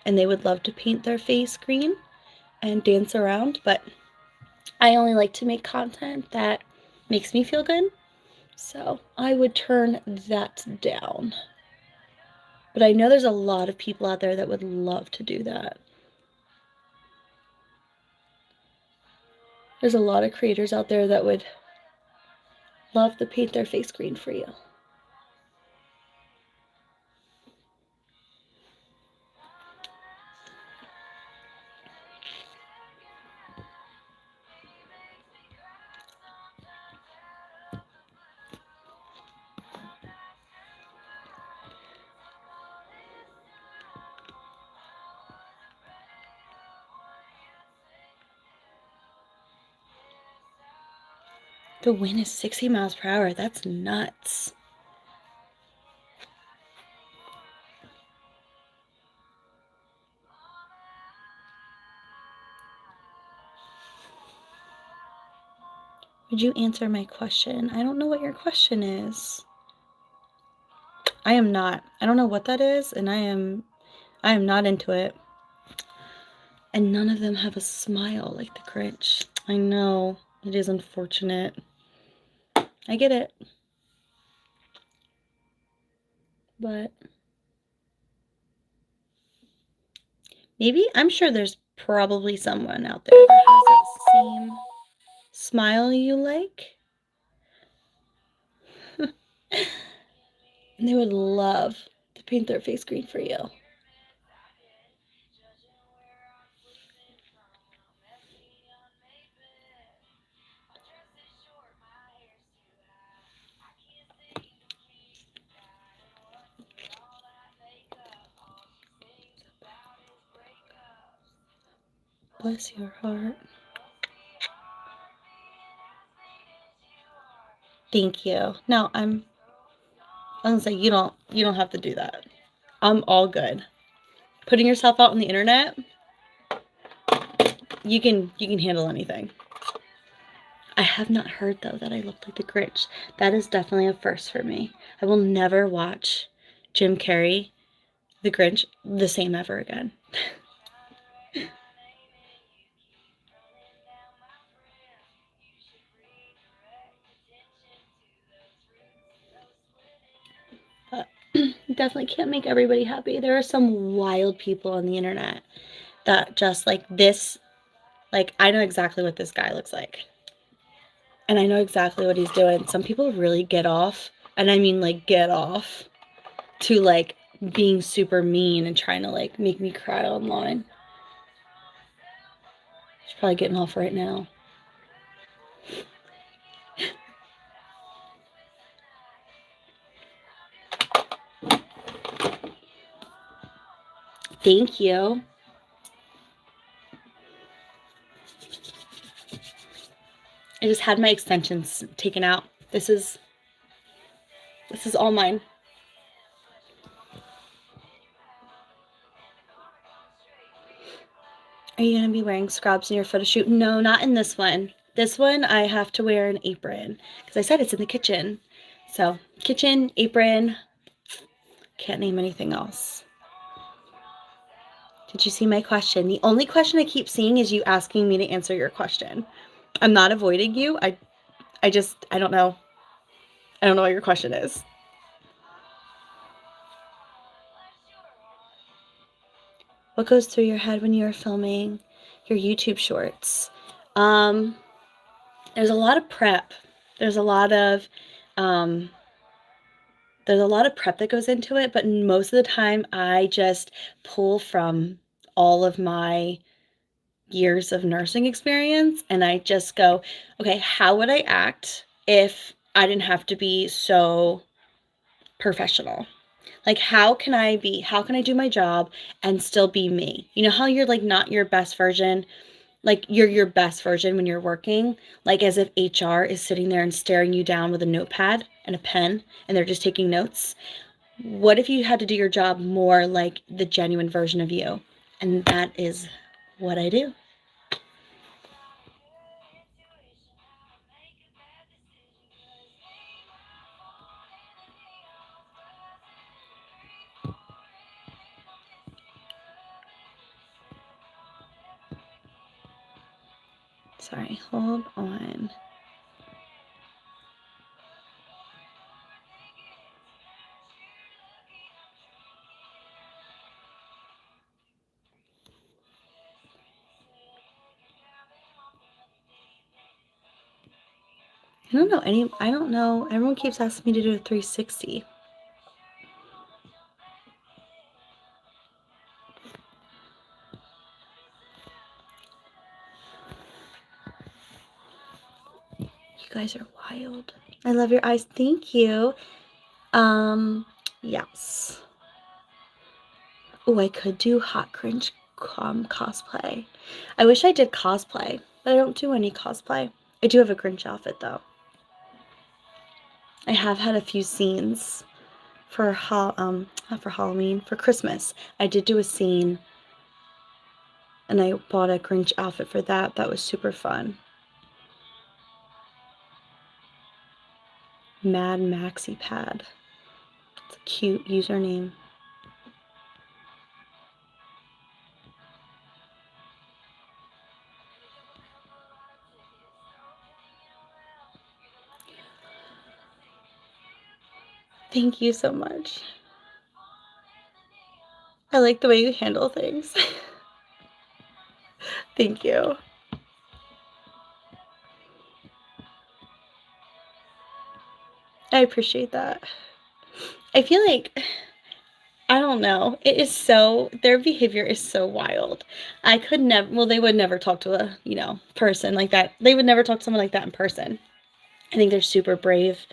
and they would love to paint their face green and dance around, but I only like to make content that makes me feel good, so I would turn that down. But I know there's a lot of people out there that would love to do that. There's a lot of creators out there that would love to paint their face green for you. The wind is 60 miles per hour. That's nuts. Would you answer my question? I don't know what your question is. I am not. I don't know what that is, and I am not into it. And none of them have a smile like the Grinch. I know. It is unfortunate. I get it. But maybe, I'm sure there's probably someone out there that has that same smile you like. And they would love to paint their face green for you. Bless your heart. Thank you. No, I'm gonna say you don't have to do that. I'm all good. Putting yourself out on the internet, you can handle anything. I have not heard though that I look like the Grinch. That is definitely a first for me. I will never watch Jim Carrey, the Grinch, the same ever again. But definitely can't make everybody happy. There are some wild people on the internet that just like this, like I know exactly what this guy looks like. And I know exactly what he's doing. Some people really get off, and I mean like get off to like being super mean and trying to like make me cry online. She's probably getting off right now. Thank you. I just had my extensions taken out. This is all mine. Are you going to be wearing scrubs in your photo shoot? No, not in this one. This one I have to wear an apron because I said it's in the kitchen. So, kitchen, apron, can't name anything else. Did you see my question? The only question I keep seeing is you asking me to answer your question. I'm not avoiding you. I don't know. I don't know what your question is. What goes through your head when you are filming your YouTube shorts? Um, there's a lot of prep. There's a lot of um, there's a lot of prep that goes into it, but most of the time I just pull from all of my years of nursing experience and I just go, okay, how would I act if I didn't have to be so professional? Like, how can I do my job and still be me? You know how you're like not your best version, like you're your best version when you're working, like as if HR is sitting there and staring you down with a notepad and a pen and they're just taking notes. What if you had to do your job more like the genuine version of you? And that is what I do. Sorry, hold on. I don't know. Everyone keeps asking me to do a 360. You guys are wild. I love your eyes. Thank you. Yes. Oh, I could do hot cringe cosplay. I wish I did cosplay, but I don't do any cosplay. I do have a Grinch outfit though. I have had a few scenes for not for Halloween, for Christmas. I did do a scene and I bought a Grinch outfit for that. That was super fun. Mad Maxi Pad. It's a cute username. Thank you so much. I like the way you handle things. Thank you. I appreciate that. I feel like I don't know. It is so their behavior is so wild. I could never well, they would never talk to a, person like that. They would never talk to someone like that in person. I think they're super brave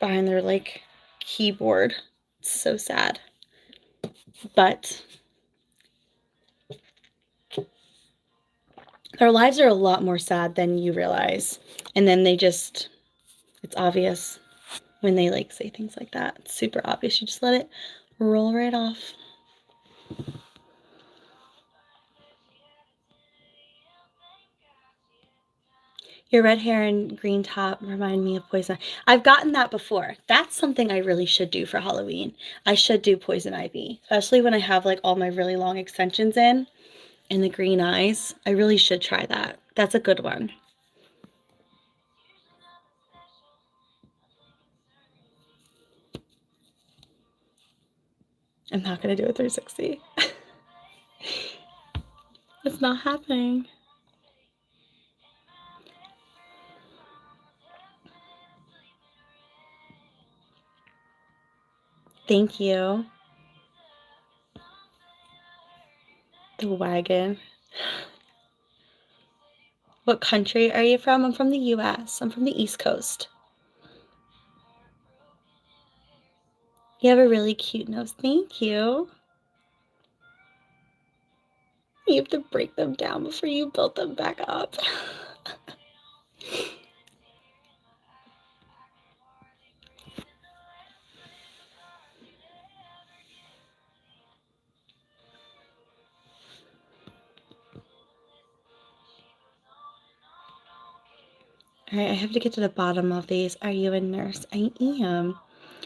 behind their like keyboard. It's so sad. But their lives are a lot more sad than you realize. And then it's obvious when they like say things like that. It's super obvious. You just let it roll right off. Your red hair and green top remind me of poison. I've gotten that before. That's something I really should do for Halloween. I should do poison ivy, especially when I have like all my really long extensions in and the green eyes. I really should try that. That's a good one. I'm not going to do a 360. It's not happening. Thank you. The wagon. What country are you from? I'm from the US. I'm from the East Coast. You have a really cute nose. Thank you. You have to break them down before you build them back up. All right, I have to get to the bottom of these. Are you a nurse? I am.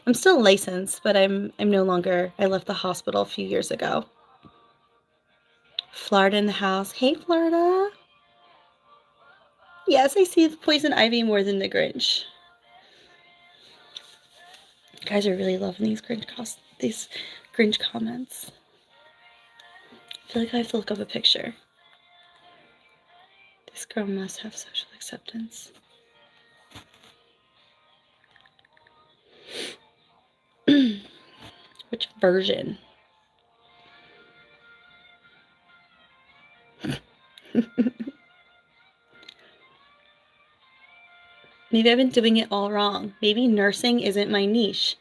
I'm still licensed, but I'm no longer. I left the hospital a few years ago. Florida in the house. Hey, Florida. Yes, I see the poison ivy more than the Grinch. You guys are really loving these Grinch comments. I feel like I have to look up a picture. This girl must have social acceptance. Which version? Maybe I've been doing it all wrong. Maybe nursing isn't my niche.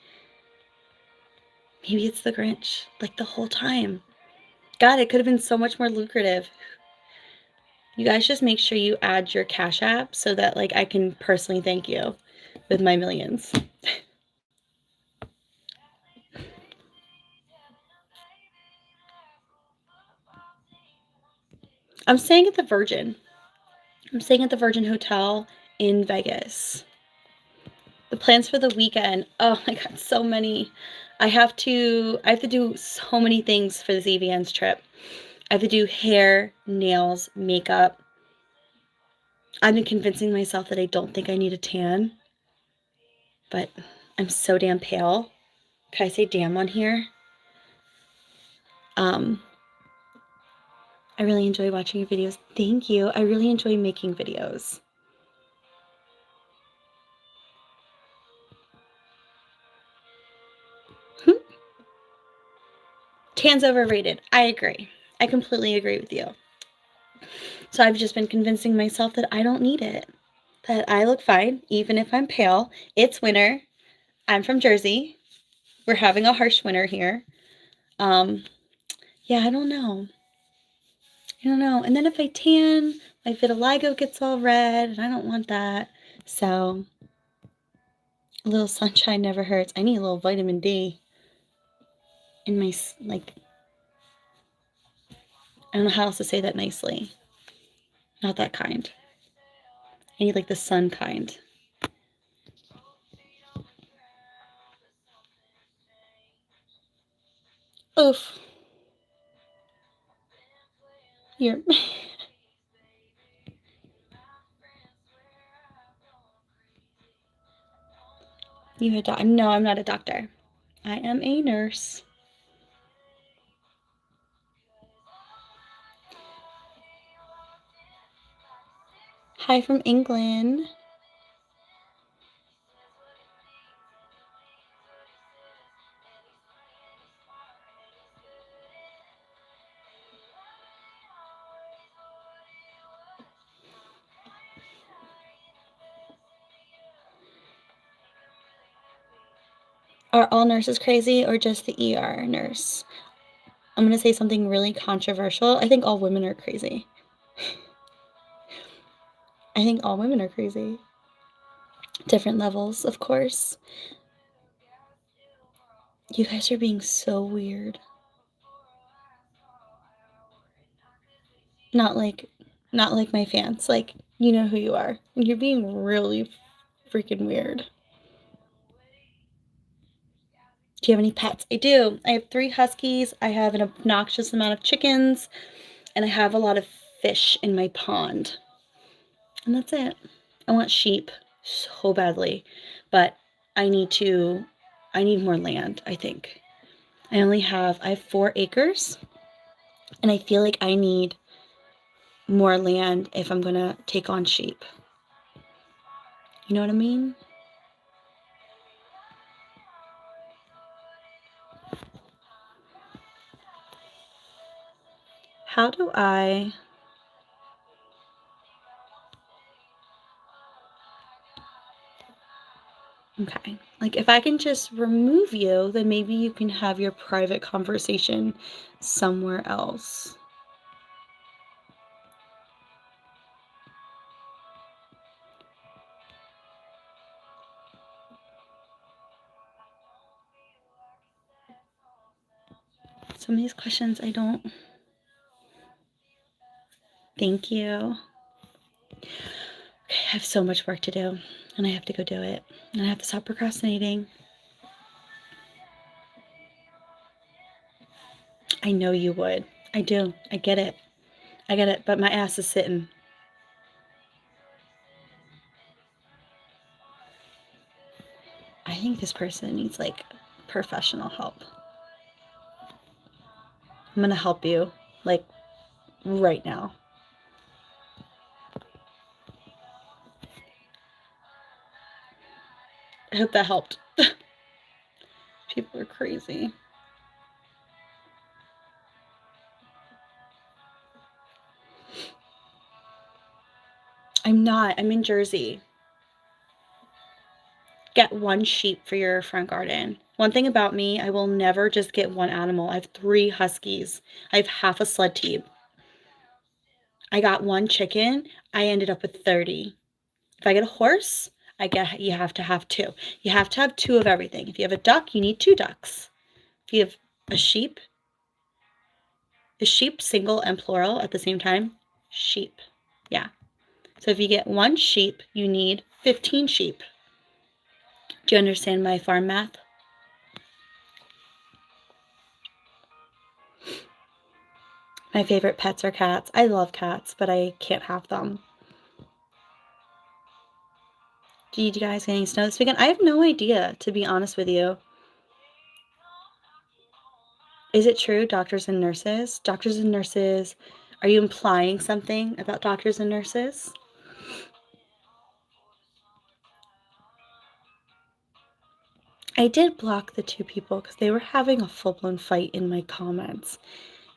Maybe it's the Grinch, like the whole time. God, it could have been so much more lucrative. You guys just make sure you add your Cash App so that like I can personally thank you with my millions. I'm staying at the Virgin. I'm staying at the Virgin Hotel in Vegas. The plans for the weekend. Oh my god, so many. I have to do so many things for this EVN's trip. I have to do hair, nails, makeup. I've been convincing myself that I don't think I need a tan, but I'm so damn pale. Can I say damn on here? Um, I really enjoy watching your videos. Thank you. I really enjoy making videos. Tan's overrated. I agree. I completely agree with you. So I've just been convincing myself that I don't need it. That I look fine, even if I'm pale. It's winter. I'm from Jersey. We're having a harsh winter here. Um, yeah, I don't know. I don't know. And then if I tan, my vitiligo gets all red, and I don't want that. So a little sunshine never hurts. I need a little vitamin D in my, like, I don't know how else to say that nicely. Not that kind. I need like the sun kind. Oof. You're. You a doctor? No, I'm not a doctor. I am a nurse. Hi from England. Are all nurses crazy or just the ER nurse? I'm going to say something really controversial. I think all women are crazy. I think all women are crazy. Different levels, of course. You guys are being so weird. Not like not like my fans. Like, you know who you are. You're being really freaking weird. Do you have any pets? I do. I have 3 huskies. I have an obnoxious amount of chickens, and I have a lot of fish in my pond. And that's it. I want sheep so badly, but I need more land, I think. I have 4 acres, and I feel like I need more land if I'm going to take on sheep. You know what I mean? How do I Okay. Like if I can just remove you, then maybe you can have your private conversation somewhere else. Some of these questions I don't. Thank you. Okay, I have so much work to do, and I have to go do it. And I have to stop procrastinating. I know you would. I do. I get it. I get it, but my ass is sitting. I think this person needs like professional help. I'm gonna help you, like right now. I hope that helped. People are crazy. I'm not. I'm in Jersey. Get 1 sheep for your front garden. One thing about me, I will never just get one animal. I have 3 huskies. I have half a sled team. I got 1 chicken. I ended up with 30. If I get a horse, you have to have 2. You have to have 2 of everything. If you have a duck, you need 2 ducks. If you have a sheep, is sheep single and plural at the same time? Sheep. Yeah. So if you get 1 sheep, you need 15 sheep. Do you understand my farm math? My favorite pets are cats. I love cats, but I can't have them. Did you guys get any snow this weekend? I have no idea, to be honest with you. Is it true, doctors and nurses? Doctors and nurses, are you implying something about doctors and nurses? I did block the 2 people because they were having a full-blown fight in my comments.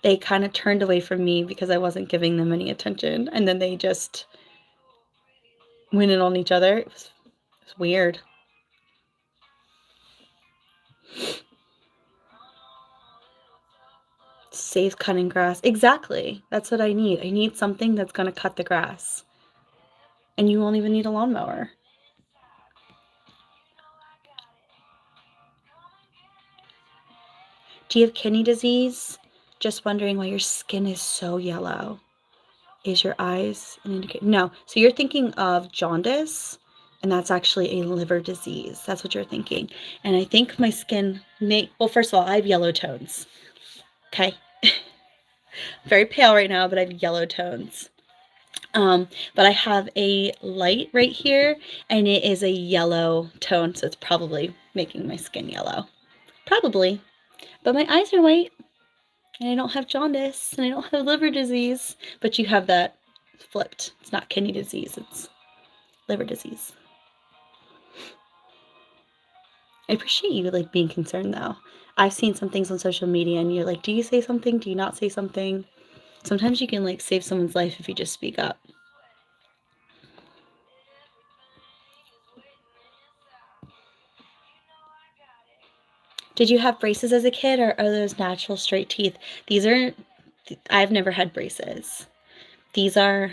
They kind of turned away from me because I wasn't giving them any attention, and then they just went in on each other. It was weird. Safe cutting grass. Exactly. That's what I need. I need something that's going to cut the grass. And you won't even need a lawnmower. Do you have kidney disease? Just wondering why your skin is so yellow. Is your eyes an indicator? No. So you're thinking of jaundice, and that's actually a liver disease. That's what you're thinking. And I think my skin well, first of all, I have yellow tones. Okay. Very pale right now, but I have yellow tones. But I have a light right here, and it is a yellow tone, so it's probably making my skin yellow. Probably. But my eyes are white, and I don't have jaundice, and I don't have liver disease. But you have that flipped. It's not kidney disease, it's liver disease. I appreciate you like being concerned though. I've seen some things on social media and you're like, do you say something? Do you not say something? Sometimes you can like save someone's life if you just speak up. Did you have braces as a kid or are those natural straight teeth? These are, I've never had braces. These are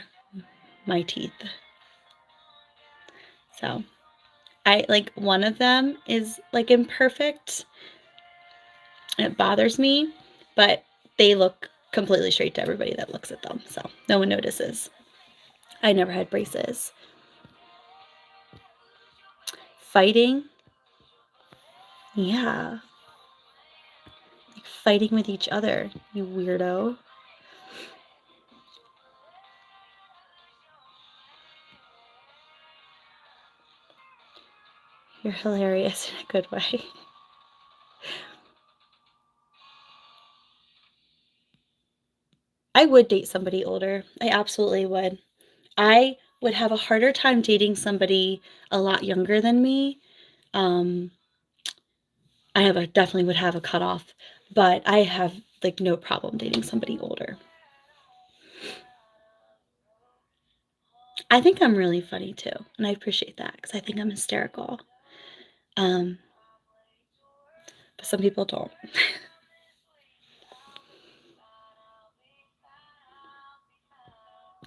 my teeth. So I like one of them is like imperfect. It bothers me, but they look completely straight to everybody that looks at them. So no one notices. I never had braces. Fighting, yeah. Like fighting with each other, you weirdo. You're hilarious in a good way. I would date somebody older. I absolutely would. I would have a harder time dating somebody a lot younger than me. Um, definitely would have a cutoff, but I have like no problem dating somebody older. I think I'm really funny too, and I appreciate that because I think I'm hysterical. Um, but some people don't.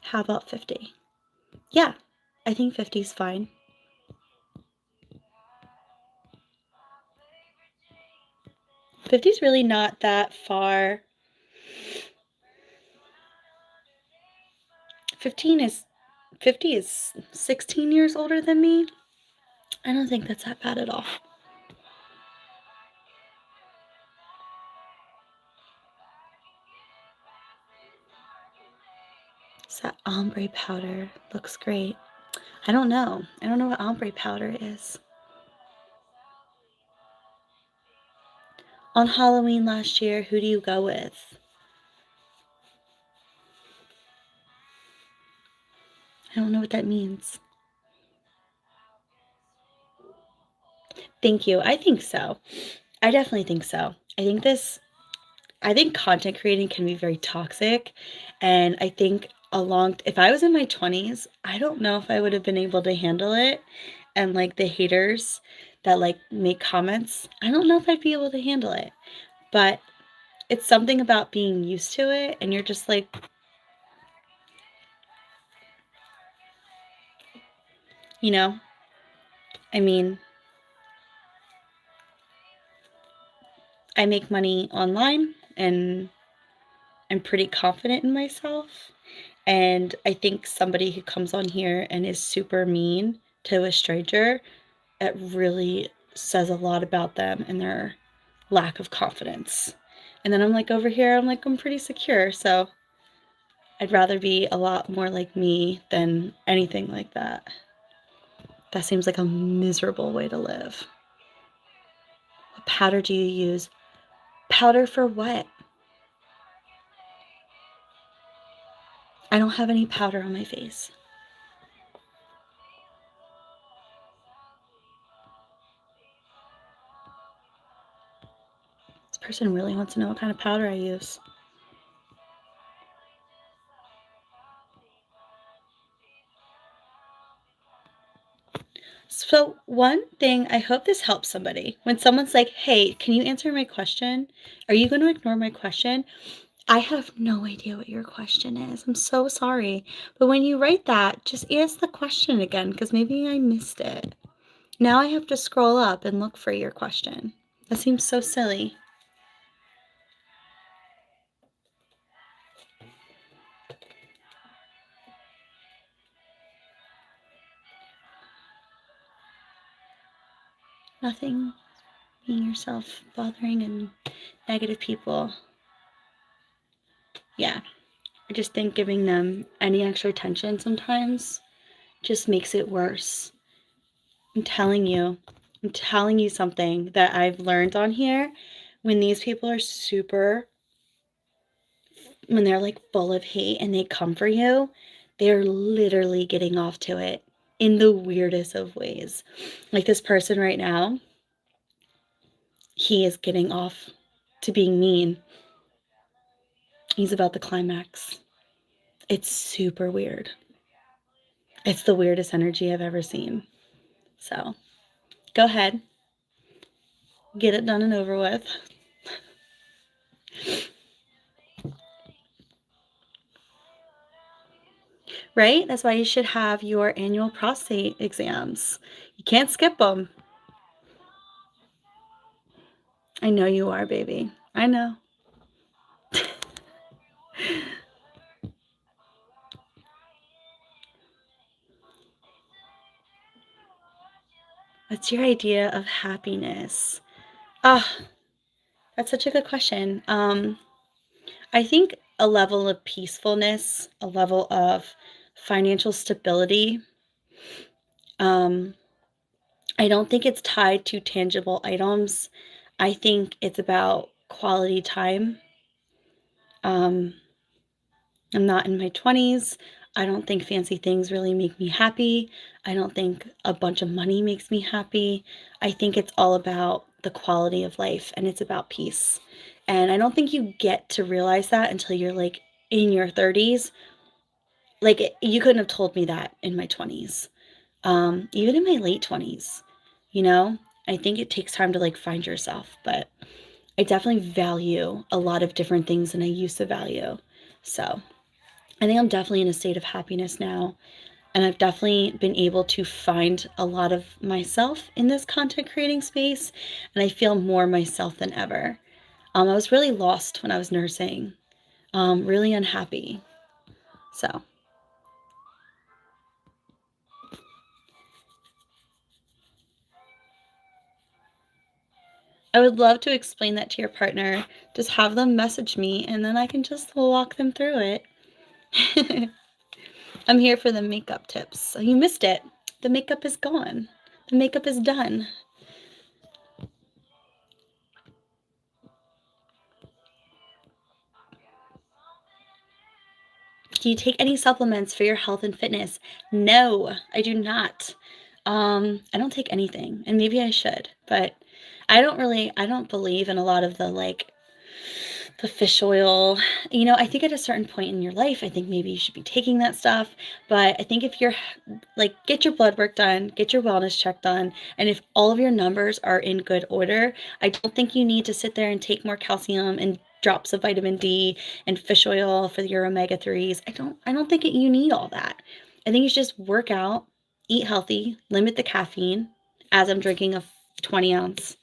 How about 50? Yeah, I think 50 is fine. 50 is really not that far. 15 is 50 is 16 years older than me. I don't think that's that bad at all. It's that ombre powder. Looks great. I don't know. I don't know what ombre powder is. On Halloween last year, who do you go with? I don't know what that means. Thank you. I think so. I definitely think so. I think content creating can be very toxic. And I think if I was in my 20s, I don't know if I would have been able to handle it. And like the haters that like make comments, I don't know if I'd be able to handle it. But it's something about being used to it. And you're just like, you know, I mean, I make money online and I'm pretty confident in myself. And I think somebody who comes on here and is super mean to a stranger, it really says a lot about them and their lack of confidence. And then I'm like over here, I'm pretty secure. So I'd rather be a lot more like me than anything like that. That seems like a miserable way to live. What powder do you use? Powder for what? I don't have any powder on my face. This person really wants to know what kind of powder I use. So, one thing, I hope this helps somebody. When someone's like, hey, can you answer my question? Are you going to ignore my question? I have no idea what your question is. I'm so sorry. But when you write that, just ask the question again because maybe I missed it. Now I have to scroll up and look for your question. That seems so silly. Nothing, being yourself, bothering and negative people. Yeah, I just think giving them any extra attention sometimes just makes it worse. I'm telling you, I'm telling you something that I've learned on here. When these people are when they're like full of hate and they come for you, they're literally getting off to it in the weirdest of ways. Like this person right now, he is getting off to being mean. He's about the climax. It's super weird. It's the weirdest energy I've ever seen. So go ahead, get it done and over with. Right? That's why you should have your annual prostate exams. You can't skip them. I know you are, baby. I know. What's your idea of happiness? Ah, that's such a good question. I think a level of peacefulness, a level of financial stability. Um, I don't think it's tied to tangible items. I think it's about quality time. Um, I'm not in my 20s. I don't think fancy things really make me happy. I don't think a bunch of money makes me happy. I think it's all about the quality of life and it's about peace. And I don't think you get to realize that until you're like in your 30s. Like you couldn't have told me that in my 20s. Even in my late 20s, you know? I think it takes time to like find yourself, but I definitely value a lot of different things than I used to value. So, I think I'm definitely in a state of happiness now. And I've definitely been able to find a lot of myself in this content creating space. And I feel more myself than ever. I was really lost when I was nursing, really unhappy. So I would love to explain that to your partner. Just have them message me and then I can just walk them through it. I'm here for the makeup tips. You missed it. The makeup is gone. The makeup is done. Do you take any supplements for your health and fitness? No, I do not. I don't take anything, and maybe I should, but I don't believe in a lot of the like the fish oil. You know, I think at a certain point in your life, I think maybe you should be taking that stuff. But I think if you're like, get your blood work done, get your wellness check done, and if all of your numbers are in good order, I don't think you need to sit there and take more calcium and drops of vitamin D and fish oil for your omega 3s. I don't think you need all that. I think you should just work out, eat healthy, limit the caffeine as I'm drinking a 20-ounce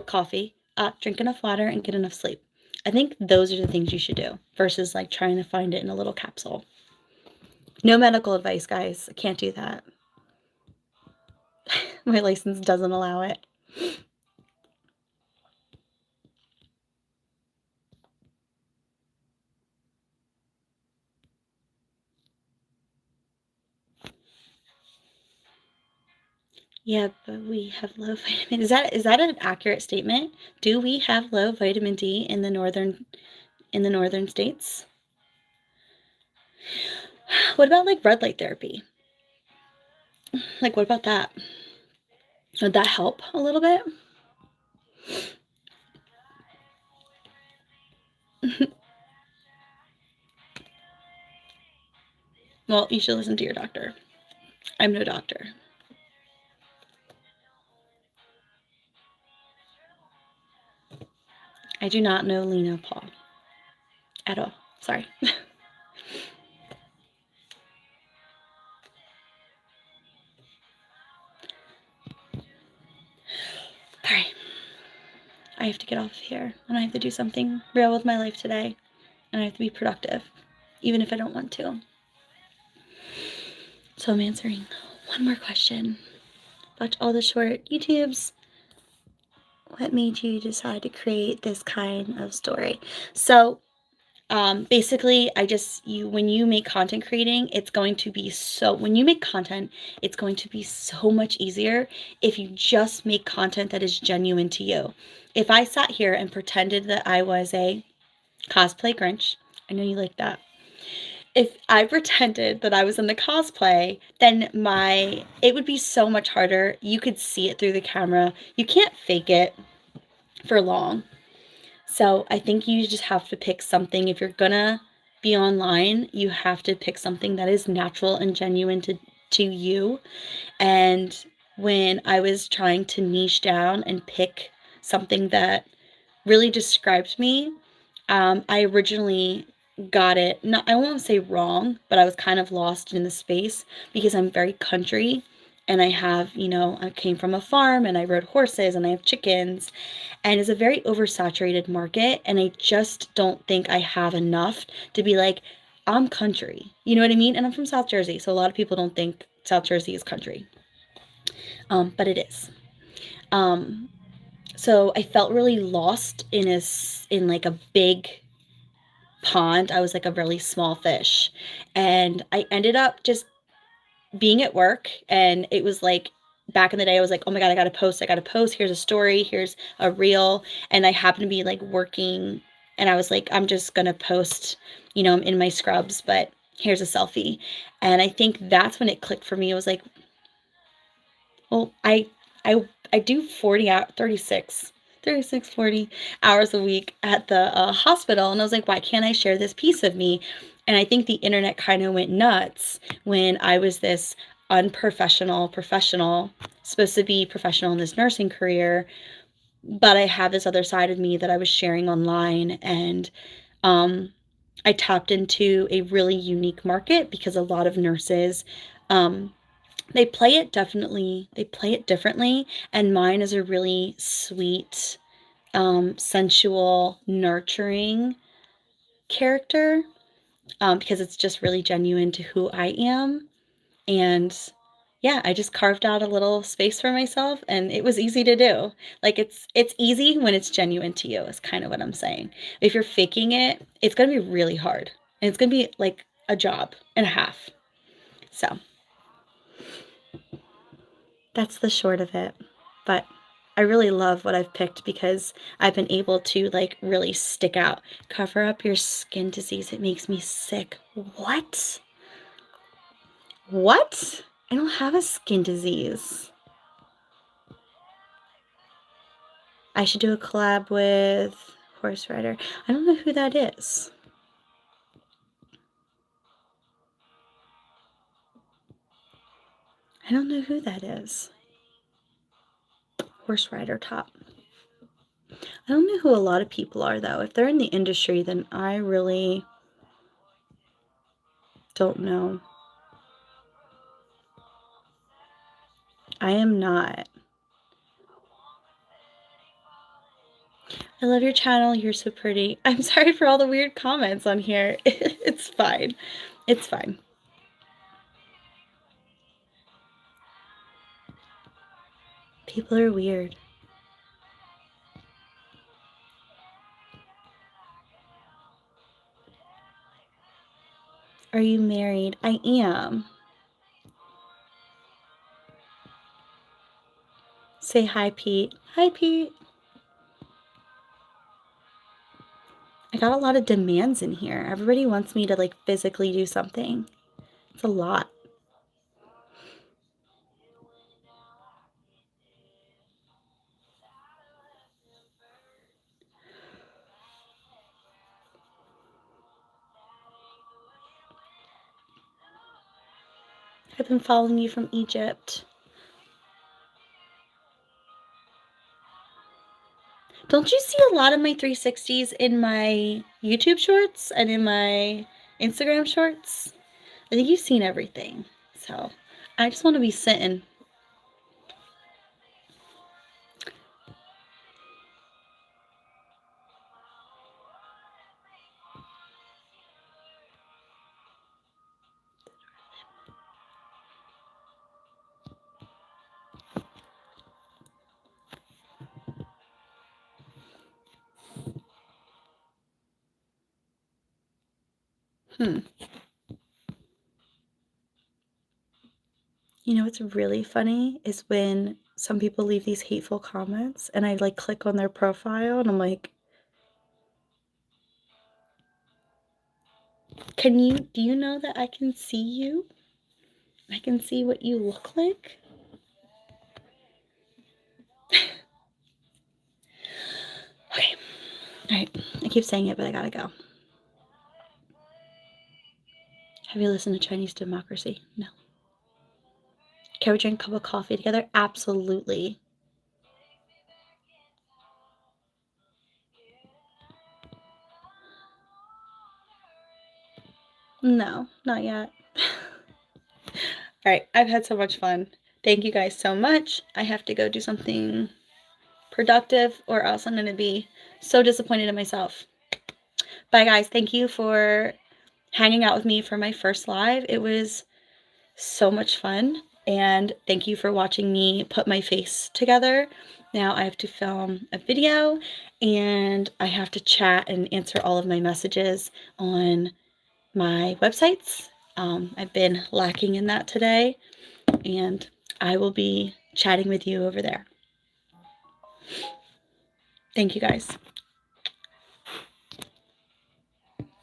coffee, drink enough water, and get enough sleep. I think those are the things you should do versus like trying to find it in a little capsule. No medical advice, guys. I can't do that. My license doesn't allow it. Yeah, but we have low vitamin. Is that an accurate statement? Do we have low vitamin D in the northern states? What about like red light therapy? Like what about that? Would that help a little bit? Well, you should listen to your doctor. I'm no doctor. I do not know Lena Paul at all. Sorry. All right. I have to get off of here and I have to do something real with my life today. And I have to be productive, even if I don't want to. So I'm answering one more question. Watch all the short YouTubes. What made you decide to create this kind of story? So Basically, when you make content creating, when you make content, it's going to be so much easier if you just make content that is genuine to you. If I sat here and pretended that I was a cosplay Grinch, I know you like that. If I pretended that I was in the cosplay, then it would be so much harder. You could see it through the camera. You can't fake it for long. So I think you just have to pick something. If you're gonna be online, you have to pick something that is natural and genuine to you. And when I was trying to niche down and pick something that really described me, I originally got it, not, I won't say wrong, but I was kind of lost in the space because I'm very country and I came from a farm and I rode horses and I have chickens, and it's a very oversaturated market. And I just don't think I have enough to be like, I'm country. You know what I mean? And I'm from South Jersey, so a lot of people don't think South Jersey is country, but it is. Um, so I felt really lost in like a big pond. I was like a really small fish. And I ended up just being at work, and it was like back in the day I was like, "Oh my god, I got to post. I got to post. Here's a story, here's a reel." And I happened to be like working, and I was like, "I'm just going to post, I'm in my scrubs, but here's a selfie." And I think that's when it clicked for me. It was like, well, I do 40 out 36, 40 hours a week at the hospital, and I was like, why can't I share this piece of me? And I think the internet kind of went nuts when I was this unprofessional professional, supposed to be professional in this nursing career, but I had this other side of me that I was sharing online. And um, I tapped into a really unique market because a lot of nurses, um, they play it differently. And mine is a really sweet, sensual, nurturing character, because it's just really genuine to who I am. And yeah, I just carved out a little space for myself, and it was easy to do. Like, it's easy when it's genuine to you, is kind of what I'm saying. If you're faking it, it's going to be really hard. And it's going to be like a job and a half. So that's the short of it. But I really love what I've picked because I've been able to like really stick out. Cover up your skin disease. It makes me sick. What? What? I don't have a skin disease. I should do a collab with Horse Rider. I don't know who that is. I don't know who that is. Horse Rider top. I don't know who a lot of people are though. If they're in the industry, then I really don't know. I am not. I love your channel. You're so pretty. I'm sorry for all the weird comments on here. It's fine. It's fine. People are weird. Are you married? I am. Say hi, Pete. Hi, Pete. I got a lot of demands in here. Everybody wants me to like physically do something. It's a lot. I've been following you from Egypt. Don't you see a lot of my 360s in my YouTube shorts and in my Instagram shorts? I think you've seen everything. So I just want to be sitting. You know what's really funny is when some people leave these hateful comments and I like click on their profile and I'm like, do you know that I can see you? I can see what you look like. Okay. All right. I keep saying it, but I gotta go. Have you listened to Chinese Democracy? No. Can we drink a cup of coffee together? Absolutely. No, not yet. All right. I've had so much fun. Thank you guys so much. I have to go do something productive or else I'm going to be so disappointed in myself. Bye, guys. Thank you for hanging out with me for my first live. It was so much fun. And thank you for watching me put my face together. Now I have to film a video and I have to chat and answer all of my messages on my websites. I've been lacking in that today, and I will be chatting with you over there. Thank you guys.